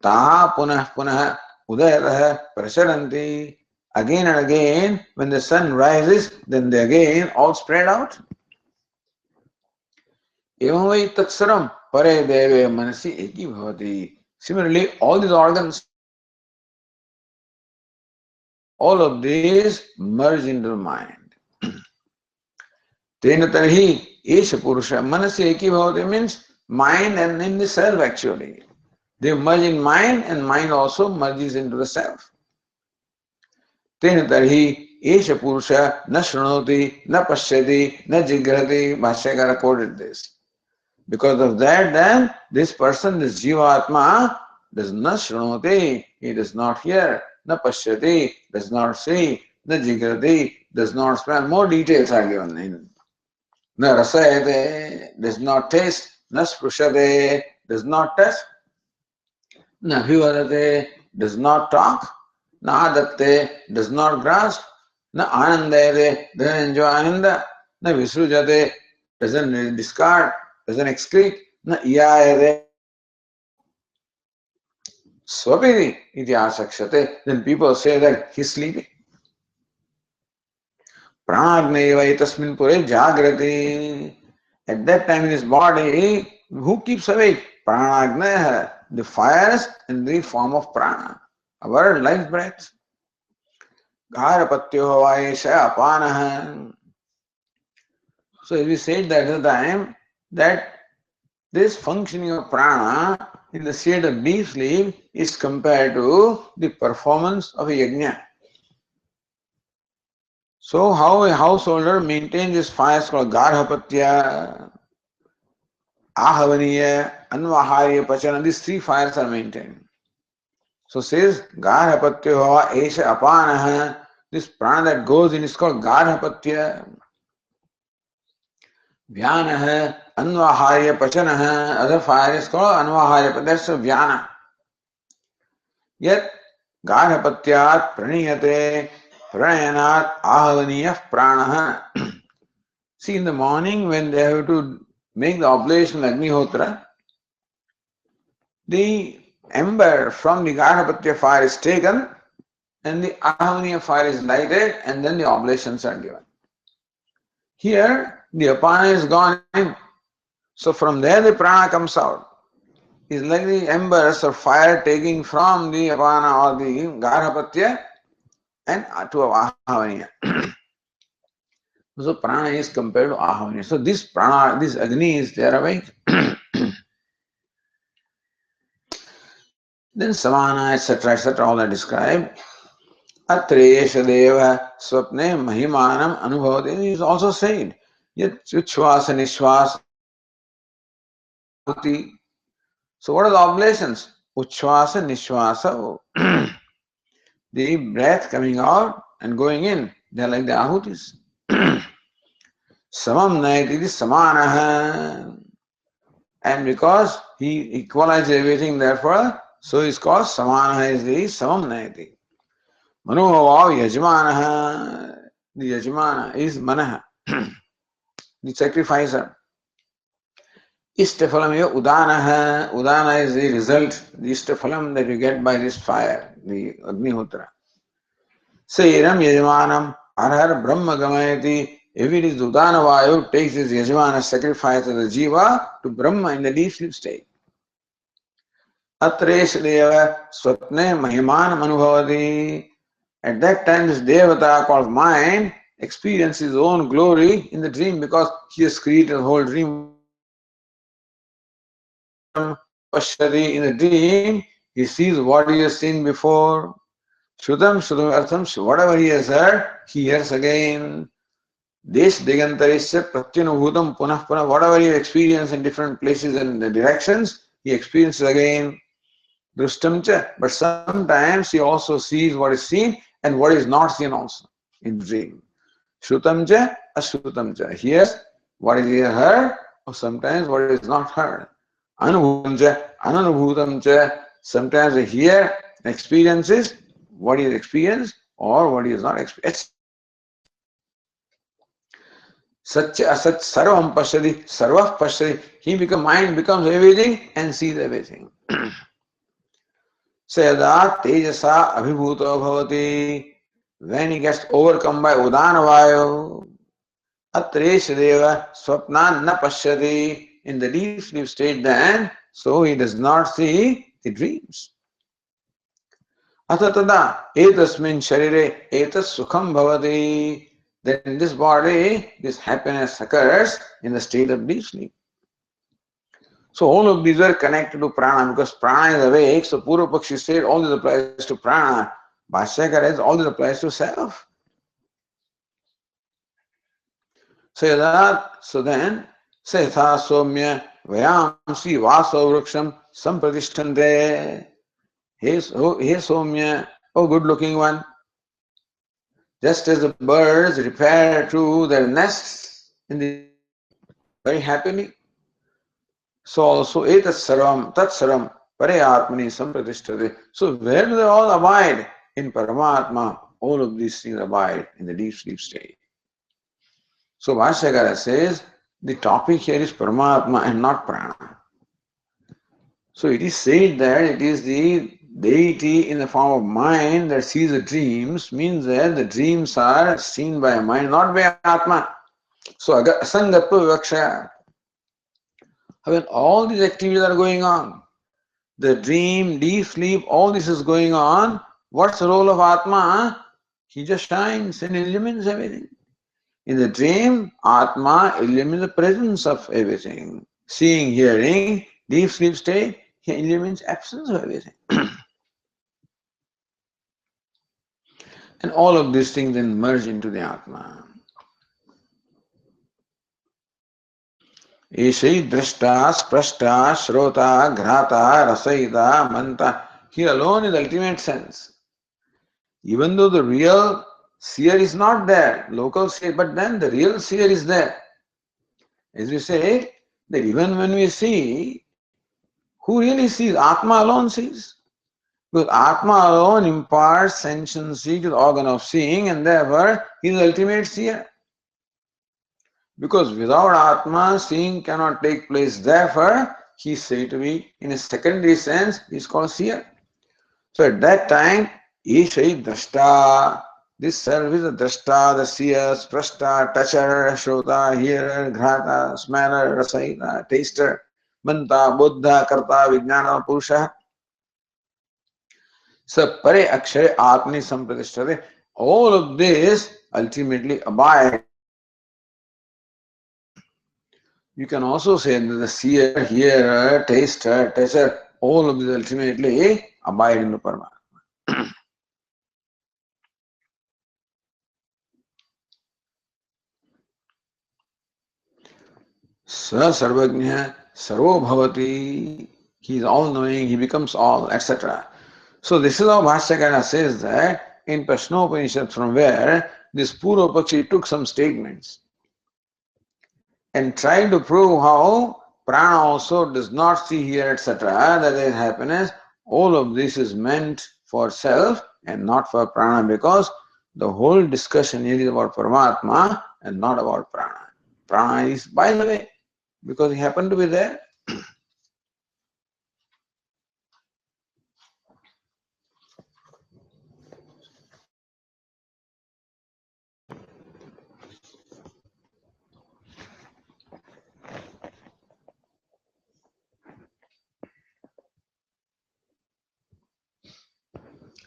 Taha punah punah udayatah prasaranti. Again and again, when the sun rises, then they again all spread out. Evam vai tatsaram pare deve manasi eki bhavati. Similarly, all these organs, all of these merge into the mind. Tena tarhi esha purusha manasi eki bhavati means mind and in the self actually. They merge in mind and mind also merges into the self. Tena tarhi esha purusha na shrunoti, na pashyati, na jigrati. Bhashyakara quoted this. Because of that, then this person, this Jivatma, does not shrunoti, he does not hear, na pashyati, does not see, na jigrati, does not smell. More details are given in. Na rasayate, does not taste, na sprushate, does not touch, na vivadate, does not talk, na adatte, does not grasp, na anandayate, doesn't enjoy ananda, na visrujate, doesn't discard, doesn't excrete, na iyayate, swapiti iti asakshate. Then people say that he's sleeping. Pranagneva etasmin pure jagrati. At that time in his body, who keeps awake? Pranagna. the fires in the form of prana, our life breath. Gharapatyo vaesha apanaha. So as we said that at the time, that this functioning of prana in the state of deep sleep is compared to the performance of a yajna. So how a householder maintains his fires called garhapatya, ahavaniya, anvaharya, pachana, these three fires are maintained. So says garhapatya hava esha apanaha, this prana that goes in is called garhapatya. Vyanaha, anvaharya, pachanaha, other fire is called anvaharya, but that's a vyana. Yet garhapatyat praniyate pranayanat ahavaniyah pranaha. See, in the morning when they have to make the oblation of Agnihotra, the ember from the garhapatya fire is taken and the ahavaniya fire is lighted and then the oblations are given. Here, the apana is gone in. So from there the prana comes out. It's like the embers of fire taking from the apana or the garhapatya and to ahavaniya. So prana is compared to ahavaniya. So this prana, this agni is there awake. Then samana, etc., all are described. Atresha deva swapne mahimanam anubhavati is also said. Yet uchvasa nishvasa. So what are the oblations? Uchvasa nishvasa. The breath coming out and going in. They are like the ahutis. Samam naiti samanaha. And because he equalizes everything, therefore, so it's called samanaha is the samam naiti. Manohavav yajmanaha. The yajmana is manaha, the sacrificer. Ishtafalam eva udanaha. Udana is the result, the ishtafalam that you get by this fire, the Agnihotra. Sairam yajmanam arhar brahma gamayati. If it is Udana Vayu, takes his yajmana sacrifice of the jiva to Brahma in the deep sleep state. Atresh deva swapne mahiman manubhavati. At that time, this devata called mind experiences his own glory in the dream because he has created the whole dream. Pashari, in the dream, he sees what he has seen before. Shrutam, artham, whatever he has heard, he hears again. Desh digantarisya pratyanubhutam punah punah, whatever he experienced in different places and directions, he experiences again. Drustamcha, but sometimes he also sees what is seen and what is not seen also in dream. Shrutamcha, ashrutamcha, hears what is heard, or sometimes what is not heard. Anubhutamcha, ananubhutamcha, sometimes he hears and experiences what is experienced or what is not experienced. Satya asat sarvam pashyati, sarvah pashyati. Mind becomes everything and sees everything. Sayada tejasa abhibhuto bhavati. When he gets overcome by udana vayu, atresh deva swapnan na pashyati. In the deep sleep state then, so he does not see the dreams. Atatada etasmin sharire etas sukham bhavati. Then in this body, this happiness occurs in the state of deep sleep. So all of these are connected to prana because prana is awake. So Purva Pakshi said all this applies to prana. Bhashyakara says all this applies to self. So then, Setha Somya Vayamsi Vaso Vruksham Sampradishtante. Hey Somya, oh good looking one. Just as the birds repair to their nests in the very happily, so also etat sarvam, tat sarvam, pare atmani sampradishtade. So where do they all abide? In Paramatma. All of these things abide in the deep sleep state. So Bhashyakara says, the topic here is Paramatma and not Prana. So it is said that it is the deity in the form of mind that sees the dreams, means that the dreams are seen by mind, not by Atma. So Asangatva Vivaksha. When all these activities are going on, the dream, deep sleep, all this is going on. What's the role of Atma? He just shines and illumines everything. In the dream, Atma illumines the presence of everything. Seeing, hearing, deep sleep state, he illumines absence of everything. And all of these things then merge into the Atma. Eshi drashta, sprashta, shrota, grata, rasaita, manta. Here alone is the ultimate sense. Even though the real seer is not there, local seer, but then the real seer is there. As we say, that even when we see, who really sees? Atma alone sees. Because Atma alone imparts sentiency to the organ of seeing, and therefore he is the ultimate seer. Because without Atma, seeing cannot take place. Therefore, he is said to be, in a secondary sense, he is called seer. So at that time, Ishai Drashta, this self is the Drashta, the seer, Sprashta, toucher, Shrota, hearer, Grata, smeller, Rasaita, taster, Manta, Buddha, Karta, Vijnana, Purusha. So Pare Akshare Atmani Sampratishtade. All of this ultimately abide. You can also say that the seer, hearer, taster, toucher, all of these ultimately abide in the Paramatma. Sa Sarvajna Sarvo Bhavati. He is all knowing, he becomes all, etc. So this is how Bhashyakara says that in Prashnopanishad, from where this Purva Pakshi took some statements and tried to prove how prana also does not see here, etc., that there is happiness. All of this is meant for self and not for prana, because the whole discussion here is about Paramatma and not about prana. Prana is by the way, because he happened to be there.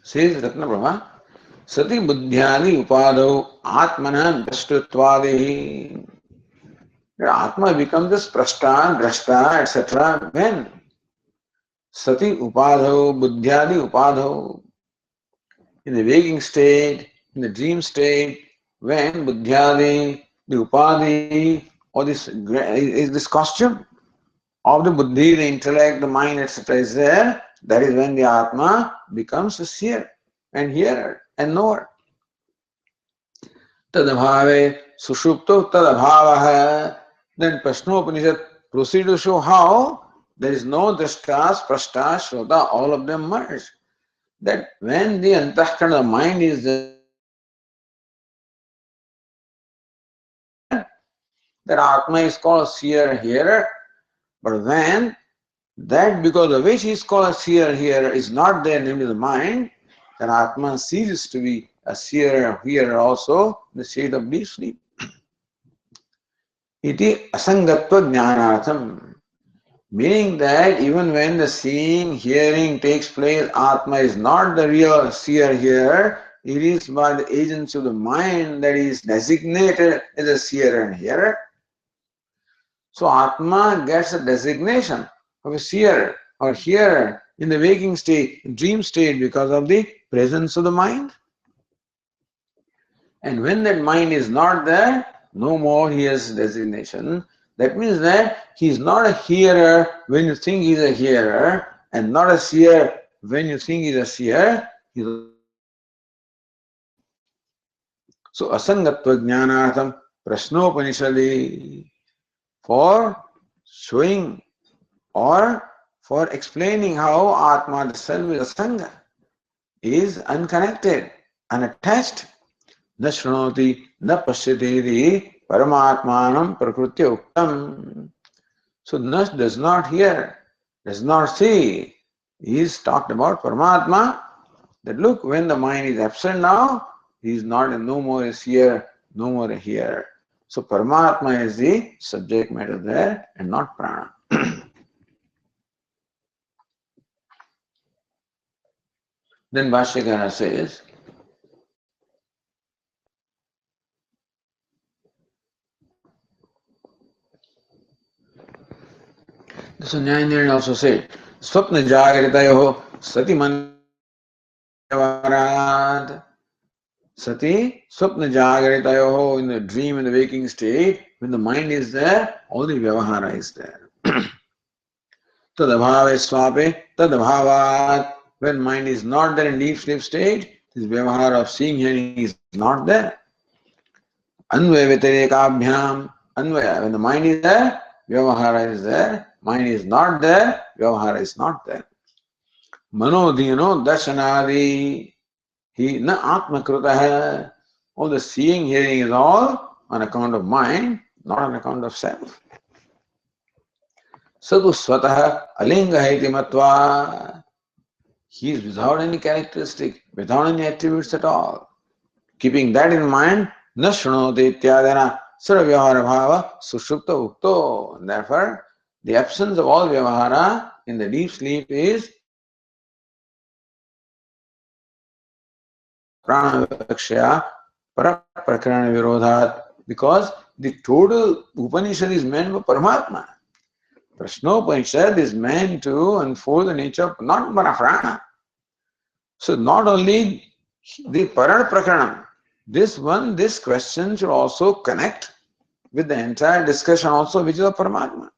Says Ratna Brahma, Sati Buddhyani Upadau Atmana Drashtutvadehi. Atma becomes the sprashta, drashta, etc. When? Sati Upadau, Buddhyadi Upadau. In the waking state, in the dream state, when Buddhyadi, the Upadhi, or this costume of the Buddhi, the intellect, the mind, etc. is there, that is when the Atma becomes a seer and hearer and knower. Tadabhave sushupto tadabhavaha. Then Prashnopanishad proceeds to show how there is no drashta, sprashta, shrota, all of them merge. That when the antahkarana, the mind is there, that Atma is called seer, hearer. But when that, because of which he is called a seer, hearer, is not there, namely the mind, then Atma ceases to be a seer, hearer also in the state of deep sleep. Iti asangatva jnanatham. Meaning that even when the seeing, hearing takes place, Atma is not the real seer hearer. It is by the agency of the mind that is designated as a seer and hearer. So Atma gets a designation of a seer or hearer in the waking state, dream state, because of the presence of the mind. And when that mind is not there, no more he has designation. That means that he is not a hearer when you think he is a hearer, and not a seer when you think he is a seer. So asangatva jnanatham prashnopanishadi, for showing or for explaining how Atma, the self, is asanga, is unconnected, unattached. न शृणोति न पश्यति परमात्मानं प्रकृत्य uktam. So Nash does not hear, does not see. He is talked about Paramatma. That look, when the mind is absent now, he is not a no more a seer, no more a hearer. So Paramatma is the subject matter there and not prana. Then Bhashyakara says, so Nyayandiran also said, Swapna Jagritayoho Sati Manavarat. Sati, Swapna Jagritayoho, in the dream and the waking state, when the mind is there, all the Vyavahara is there. Tadabhave swape, tadabhavat. When mind is not there in deep sleep state, this Vyavahara of seeing, hearing is not there. Anvaya Vyatirikabhyam, Anvaya, when the mind is there, Vyavahara is there. Mind is not there, Vyavahara is not there. Manodhino Darshanadi, he na Atmakrutaha. All the seeing, hearing is all on account of mind, not on account of self. Sadhu Swataha Alinga Haiti Matva. He is without any characteristic, without any attributes at all. Keeping that in mind, na shrunoti ityadena sarvavyahara bhava sushupta ukto. And therefore, the absence of all vyavahara in the deep sleep is prana vikshya paraprakarana virodhat, because the total Upanishad is meant for Paramatma. Prashnopanishad is meant to unfold the nature of not prana. So not only the Parad Prakaranam, this question should also connect with the entire discussion also, which is of Paramatma.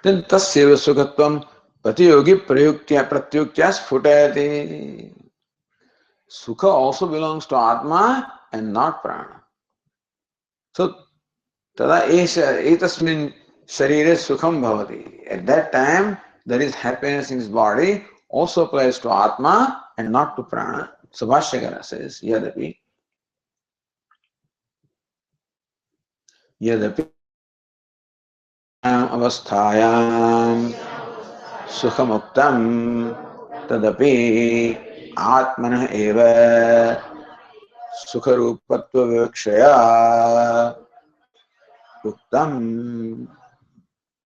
Then tasyeva sukhatvam patiyogi pratyuktya sphutayati. Sukha also belongs to Atma and not Prana. So tada etasmin sharire sukham bhavati. At that time, there is happiness in his body, also applies to Atma and not to Prana. So Bhashyakara says, Yadapi अवस्थायां सुखमुक्तं तदपि आत्मनः एव सुखरूपत्वविवक्षया उक्तं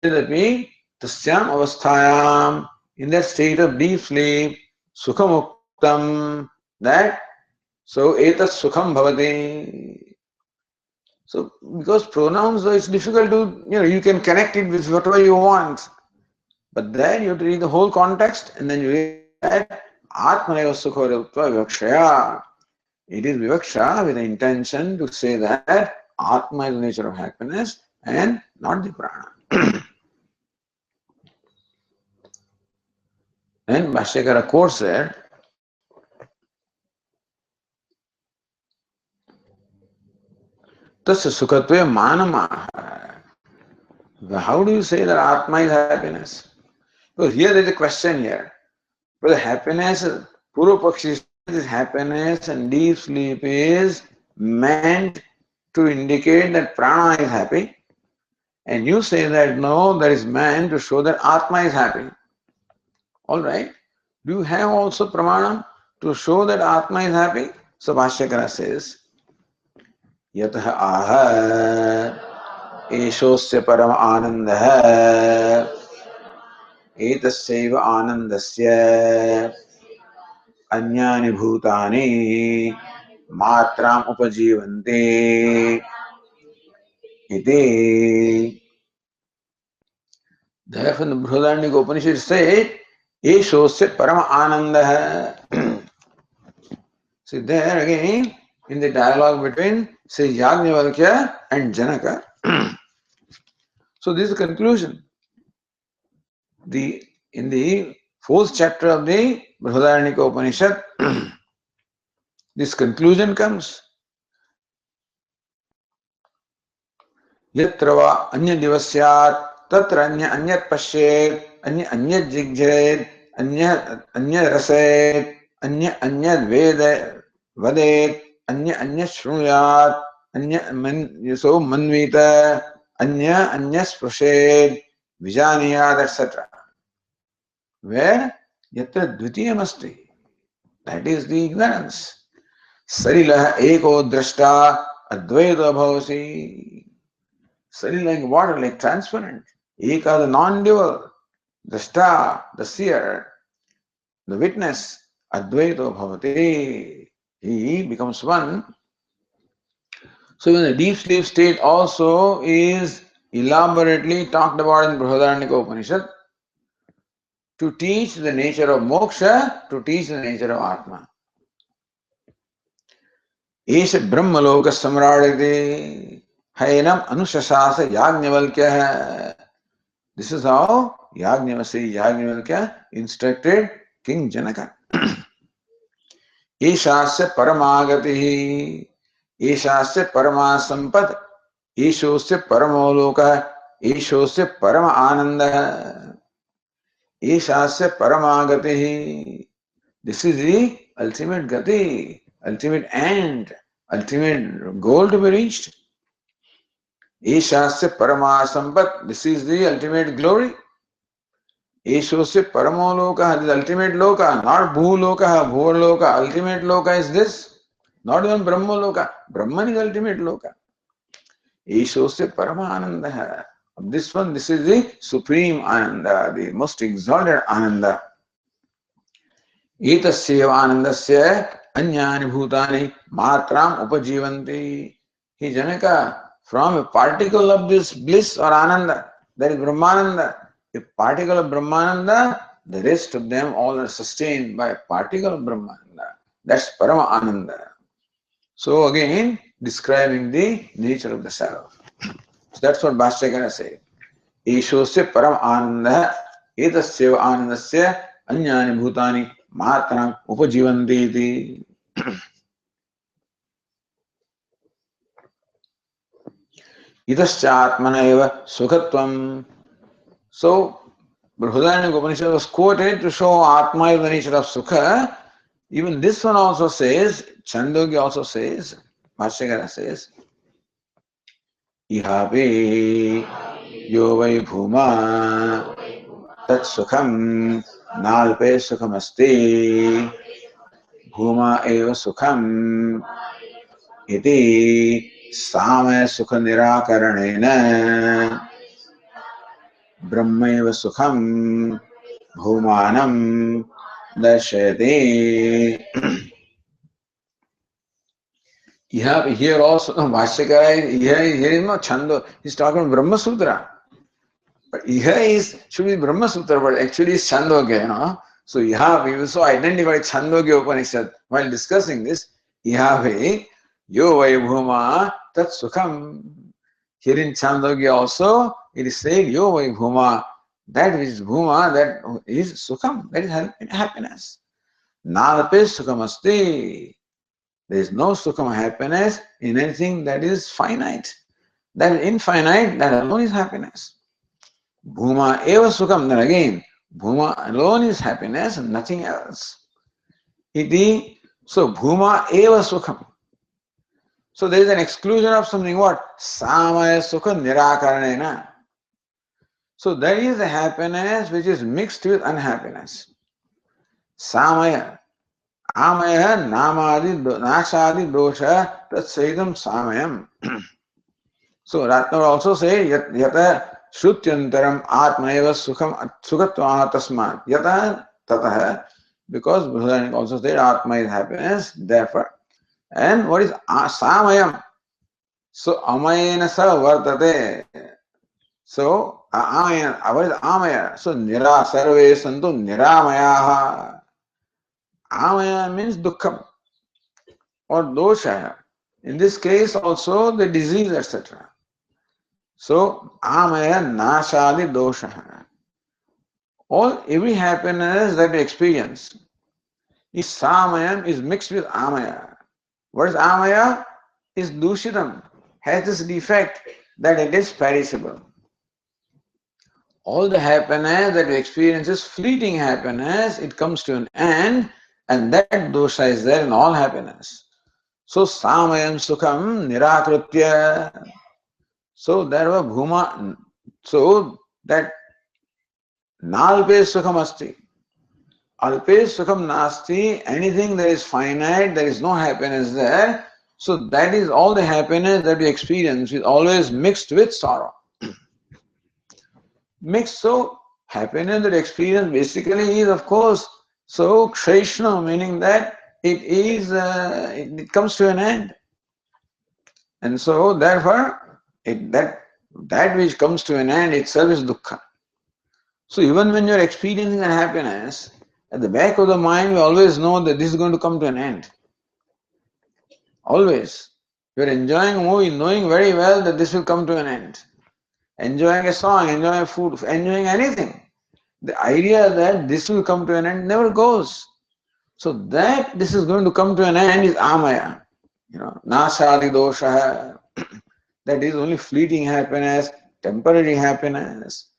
तदपि तस्याम् अवस्थायां, in that state of deep sleep, सुखमुक्तं, that so etat sukham bhavati. So, because pronouns, it's difficult to, you can connect it with whatever you want. But then you have to read the whole context and then you read that Atmaneva Sukha Vivakshaya. It is Vivaksha with the intention to say that Atma is the nature of happiness and not the Prana. And Bhashyakara quotes there, Tasya Sukhatve Manamaha. How do you say that Atma is happiness? Because here there is a question here. But the happiness, Purupakshi says happiness and deep sleep is meant to indicate that Prana is happy. And you say that no, that is meant to show that Atma is happy. Alright. Do you have also Pramanam to show that Atma is happy? So Bhashyakara says, Yataha aha eshosya param anandaha etasyaiva anandasya anyani bhutani matram upajivante iti. Therefore, the Brihadaranyaka Upanishad says, Eshosya Parama Ananda. See, there again, in the dialogue between, say, Yajnavalkya and Janaka. So, this is the conclusion. In the fourth chapter of the Brihadaranyaka Upanishad, this conclusion comes. Yatrava anya divasyat tatra anyat pashet anyat jigjhed anya raset anyat veda vadet anya shrunuyat so manvita anya sprashet vijaniyat, etc. Where yatra dvitiyam asti, that is the ignorance. Sarilah eko drashta advaita bhavasi. Sari like water, like transparent. Eka, the non-dual. the star, the seer, the witness, Advaito Bhavati, he becomes one. So even the deep sleep state also is elaborately talked about in Brihadaranyaka Upanishad to teach the nature of moksha, to teach the nature of Atma. Esha Brahmaloka Samraditi Hainam Anushasasa Yajnavalkya. This is how Yajnavalkya instructed King Janaka. Eshasya Paramagati, Eshasya Paramasampad, Eshosya Paramoloka, Eshosya Parama Ananda, Eshasya Paramagati. This is the ultimate gati, ultimate end, ultimate goal to be reached. Eshasya Paramasampat, this is the ultimate glory. Eshosya Paramoloka, this ultimate loka, not Bhuloka, Bhurloka, ultimate loka is this. Not even Brahma Loka. Brahman is ultimate loka. Eshosya Paramananda. This one, this is the supreme Ananda, the most exalted Ananda. Etasya Anandasya Anyani Bhutani Matram Upajivanti. He Janaka, from a particle of this bliss or Ananda, that is Brahmananda. A particle of Brahmananda, the rest of them all are sustained by a particle of Brahmananda. That's Parama Ananda. So again, describing the nature of the self. So that's what Bhashyakara says. Eshosya param ananda, etasya anandasya anyani bhutani matram upajivanti iti. Itasya atmana eva sukhatvam. So, Brihadaranyaka Upanishad was quoted to show Atma is the nature of Sukha. Even this one also says, Chandogya also says, Bhashyakara says, Ihape yo vai bhuma tat sukham nalpe sukhamasti bhuma eva sukham iti samaya sukha nirakaranena brahma eva sukham bhumanam darshayate. Here also, Bhashyakara, here is not Chando, he's talking about Brahma Sutra. But here should be Brahma Sutra, but actually it's Chandogya, So we also identified Chandogya Upanishad while discussing this. Ihave, yo vai bhuma tat sukham. Here in Chandogya also, it is saying, yo vai bhuma, that which is bhuma, that is sukham, that is happiness. Nalape sukham asti. There is no sukham happiness in anything that is finite. That is infinite, that alone is happiness. Bhuma eva sukham, then again, bhuma alone is happiness and nothing else. Iti, so bhuma eva sukham. So there is an exclusion of something what? Samaya sukha nirakaranena. So that is the happiness which is mixed with unhappiness. Samaya. Amaya namadi nashadi dosha tat saidam samayam. So Ratna also say yata Shrutyantaram Atmaeva Sukham Sukhatva Tasmat Yata Tataha, because Brihadaranyaka also said Atma is happiness, therefore. And what is Samayam? So Amayena sa vartate. So Amayana, what is Amaya? So Nira Sarve Santu Niramayaha. Amaya means Dukkham or Dosha. In this case also the disease, etc. So Amaya Nashadi Dosha. Every happiness that we experience is samayam, is mixed with amaya. What is amaya? Is dushitam, has this defect that it is perishable. All the happiness that we experience is fleeting happiness, it comes to an end, and that dosha is there in all happiness. So samayam sukham nirakritya. So there was bhuma, so that nalpe sukham asti. Alpe sukham nasti, anything that is finite, there is no happiness there. So that is all the happiness that we experience is always mixed with sorrow. Mixed, so Happiness that experience basically is, of course, so kshayshno, meaning that it comes to an end. And so, therefore, that which comes to an end itself is dukkha. So, even when you're experiencing a happiness, at the back of the mind, you always know that this is going to come to an end. Always. You're enjoying a movie, knowing very well that this will come to an end. Enjoying a song, enjoying food, enjoying anything. The idea that this will come to an end never goes. So that this is going to come to an end is amaya. Nasadi dosha. That is only fleeting happiness, temporary happiness.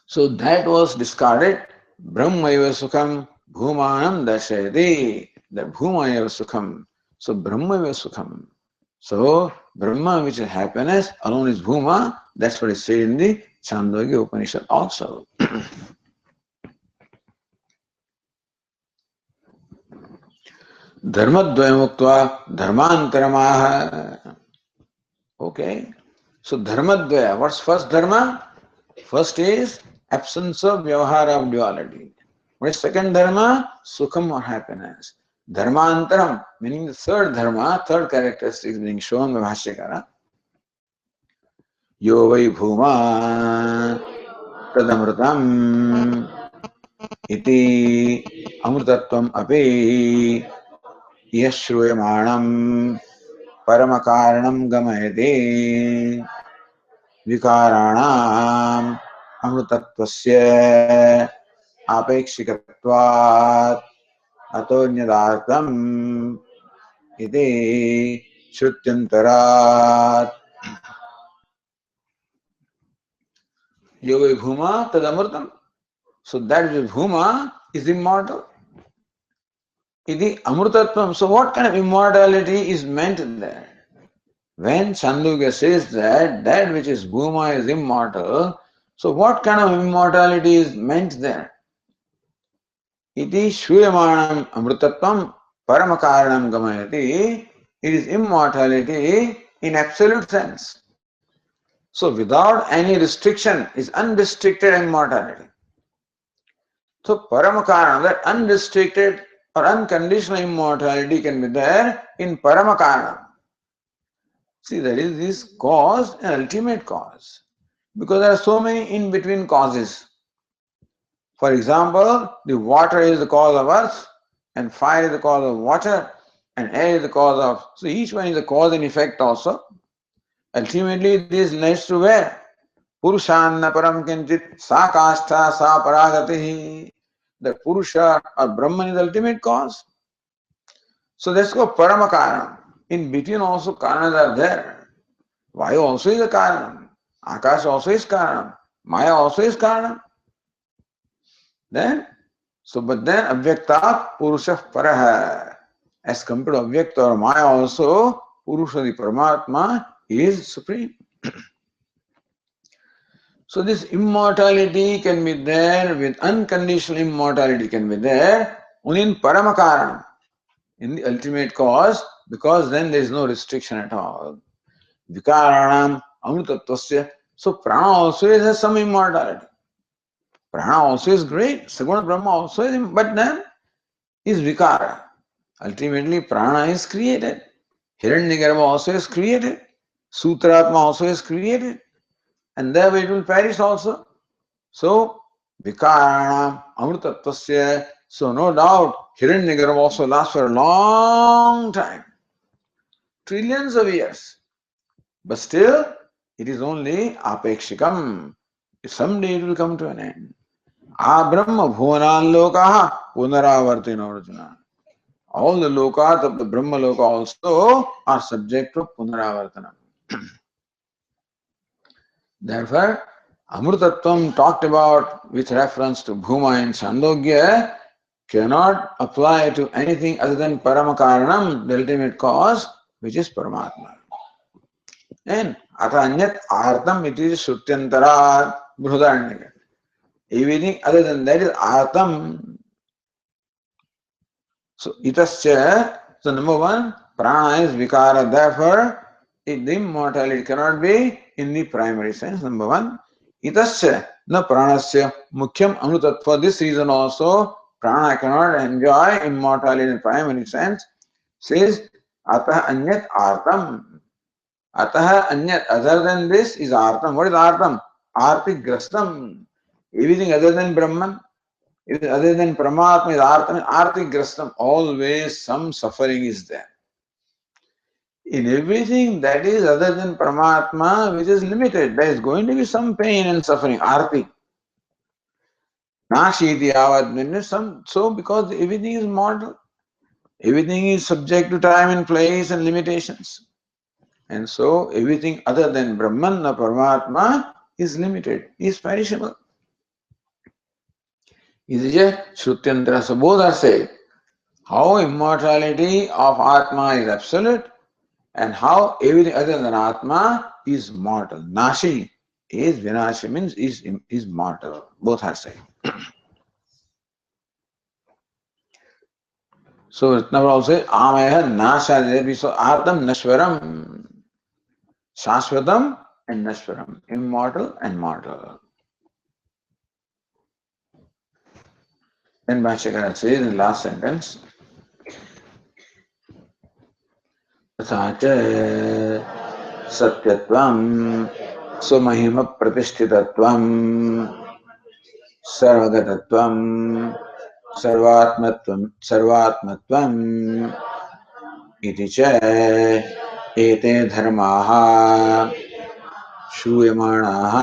So that was discarded. Brahmaiva sukham bhumanam dashayati. That bhumaiva sukham. So brahmaiva sukham. So Brahma, which is happiness, alone is bhuma. That's what is said in the Chandogya Upanishad also. Dharmadvaya muktva dharmantaramaha. Okay. So dharmadvaya, what's first dharma? First is absence of vyavahara of duality. What is second dharma? Sukham or happiness. Dharmantaram, meaning the third dharma, third characteristic is being shown by Bhashyakara. Yo vai bhuma tadamrutam iti amrutatvam api yashruyamaanam paramakaranam gamayate vikaranam amrutattvasya apekshikatvat atonyadatam iti shrutyantarat yoga bhuma tadamrutam. So that which is bhuma is immortal. Iti amrutatvam. So what kind of immortality is meant there? When Chandogya says that which is bhuma is immortal, so what kind of immortality is meant there? Iti shruyamanam amrutatvam paramakaranam gamayati. It is immortality in absolute sense. So without any restriction is unrestricted immortality. So paramakaranam, that unrestricted or unconditional immortality can be there in paramakaranam. See, there is this cause and ultimate cause. Because there are so many in-between causes. For example, the water is the cause of earth, and fire is the cause of water, and air is the cause of... So each one is a cause and effect also. Ultimately, this leads to where? Purushanna param kinchit sa kastha sa paragati. The Purusha or Brahman is the ultimate cause. So let's go Paramakaranam. In between also Karanas are there. Vayu also is a Karanam. Akash also is Karanam. Maya also is Karanam. Then Avyakta Purusha Paraha. As compared to Avyakta or Maya also, Purusha the Paramatma is supreme. So this immortality can be there, with unconditional immortality can be there, only in Paramakaranam, in the ultimate cause, because then there is no restriction at all. Vikaranam amrutatvasya. So prana also has some immortality. Prana also is great, Saguna Brahma also is, but then is vikara. Ultimately prana is created. Hiranyagarbha also is created. Sutratma also is created. And thereby it will perish also. So, vikaranam amrutatvasya. So no doubt, Hiranyagarbha also lasts for a long time. Trillions of years. But still, it is only apekshikam. Someday it will come to an end. Brahma bhuvanan lokaha punaravartina Arjuna. All the lokas of the Brahma loka also are subject to punaravartana. Therefore, Amrutattvam talked about with reference to Bhuma and Chandogya cannot apply to anything other than Paramakaranam, the ultimate cause, which is Paramatma. And Atanyat Artam, it is Shutyantara Brudarnika. Everything other than that is Artam. So Itasya, so number one, Prana is Vikara, therefore the immortality cannot be in the primary sense, number one. Itasya na pranasya mukhyam amrutat. For this reason also, prana cannot enjoy immortality in primary sense. Says atah anyat artam. Atah anyat, other than this is artam. What is artam? Arti grastam. Everything other than Brahman, other than Paramatma is artam. Arti grastam. Always some suffering is there. In everything that is other than Paramatma, which is limited, there is going to be some pain and suffering. Arti. Nashiti avad. So because everything is mortal, everything is subject to time and place and limitations. And so everything other than Brahman or Paramatma is limited, is perishable. Isije Shrutyantra. So both are saying how immortality of Atma is absolute and how everything other than Atma is mortal. Nashi is Vinashi means is mortal. Both are saying. So Ratnavara also says Amaya Nasha. So Atam Nashwaram. Shashvatam and Nashwaram. Immortal and mortal. Then Bhashyakara says in the last sentence, तथा च सत्यत्वं स्वमहिम प्रतिष्ठितत्वं सर्वगतत्वं सर्वात्मत्वं इति च एते धर्माः श्रूयमाणाः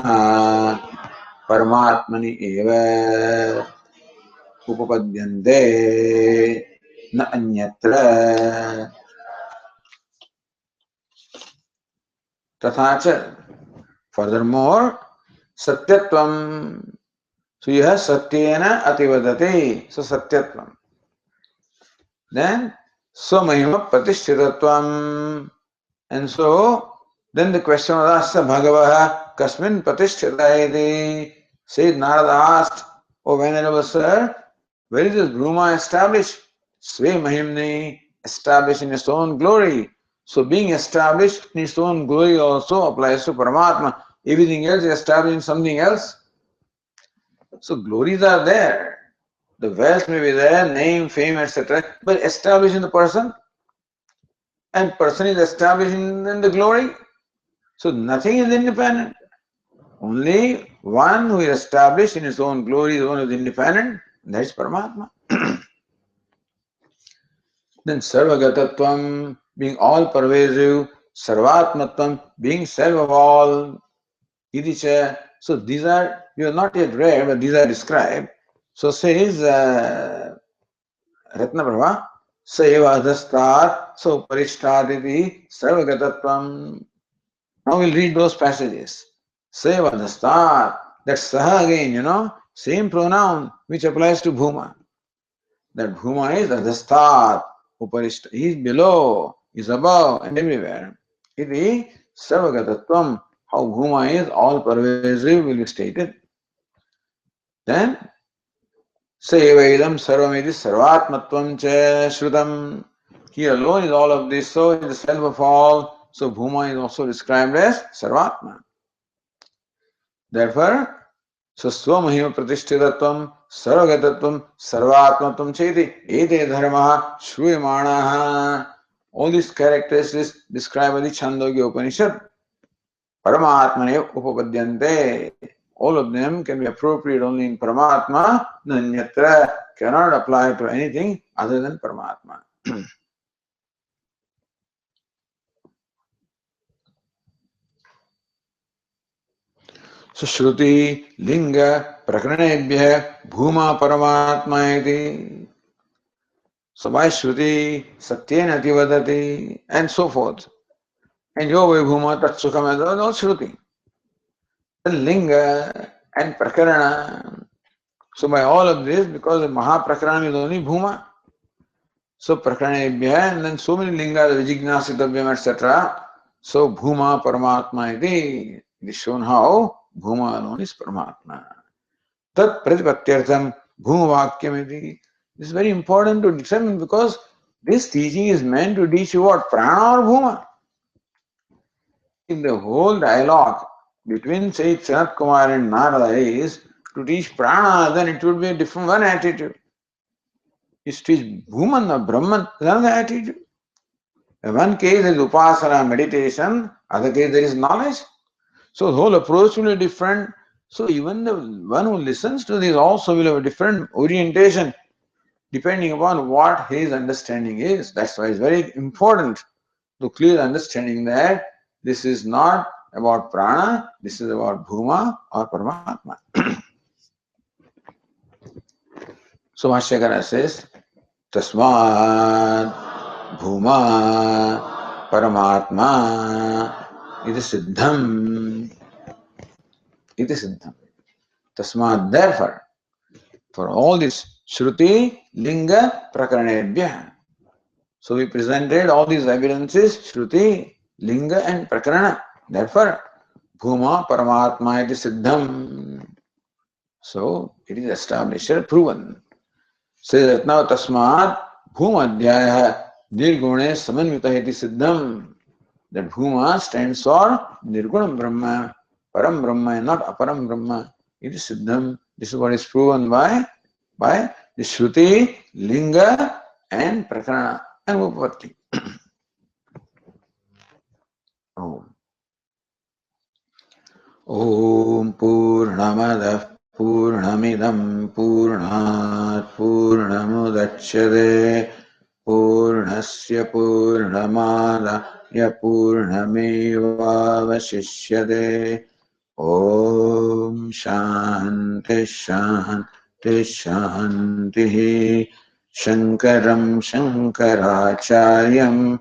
परमात्मनि एव उपपद्यन्ते न अन्यत्र तथा च. Furthermore, satyatvam. So you have satyena ativadati. So satyatvam. Then swamahima pratishthitatvam. And so then the question was asked, Bhagavaha kasmin pratisthita iti. Said Narada asked, O Venerable Sir, where is this Brahma established? Sve mahimni, established in his own glory. So being established in his own glory also applies to Paramatma. Everything else is established in something else. So glories are there. The wealth may be there, name, fame, etc. But established in the person. And person is established in the glory. So nothing is independent. Only one who is established in his own glory is the one who is independent. That is Paramatma. Then Sarvagatatvam, being all pervasive, Sarvatmatvam, being self of all, Idicha. So these are, you have not yet read, but these are described. So says Ratnaprabha, Seva Adhastat, so Parishtaditi, Sarvagatatvam. Now we'll read those passages. Seva Adhastat, that's Saha again, same pronoun which applies to Bhuma. That Bhuma is Adhastat, Uparishta, he is below, is above, and everywhere. Iti Sarvagatatvam, how Bhuma is all pervasive will be stated. Then Sevaidam Sarvamiti Sarvatmatvam Cha Shrutam. Here alone is all of this, so is the self of all. So Bhuma is also described as Sarvatma. Therefore, so Swamahima Pratishthitatvam Sarvagatatvam Sarvatmatvam Cheti Ete Dharmaha Shruyamanaha. All these characteristics described by the ChhandogyaUpanishad. Paramatmane upapadyante. All of them can be appropriate only in Paramatma. Nanyatra cannot apply to anything other than Paramatma. So Shruti, Linga, Prakranebhya, Bhuma Paramatma iti. So by Shruti, Satyena Tivadati, and so forth. And Yove Bhuma Tatsukam, all Shruti. Then Linga and Prakarana. So by all of this, because the Mahaprakarana is only Bhuma, so Prakranebhya, and then so many lingas, Vijignasitavyam, etc. So Bhuma Paramatma iti. It is shown how Bhuma alone is Paramatma. Tat Pratipatyartham Bhuma Vakyam iti. This is very important to determine because this teaching is meant to teach you what? Prana or Bhuma? In the whole dialogue between say Sanat Kumar and Narada is to teach prana, then it would be a different one attitude. Is to teach Bhuman or Brahman, another attitude. In one case is upasana, meditation, other case there is knowledge. So the whole approach will be different. So even the one who listens to this also will have a different orientation depending upon what his understanding is. That's why it's very important to clear understanding that this is not about prana, this is about Bhuma or Paramatma. So Bhashyakara says, Tasmat Bhuma Paramatma iti siddham. Iti siddham. Tasmat, therefore, for all this Shruti, Linga, Prakaranebhya. So we presented all these evidences, Shruti, Linga and Prakarana. Therefore, Bhuma Paramatma iti siddham. So it is established and proven. Says that now Tasmat Bhuma Adhyaya Nirgune Samanvita iti siddham. That Bhuma stands for Nirgunam Brahma, Param Brahma and not Aparam Brahma. It is siddham. This is what is proven by the Shruti, Linga and Prakarana and Upapatti. Om Purnamadah Purnamidam Purnat Purnamudachyate Purnasya Purnamadaya Purnamevavashishyate. Om Shanti Shanti Shanti. Shankaram Shankaracharyam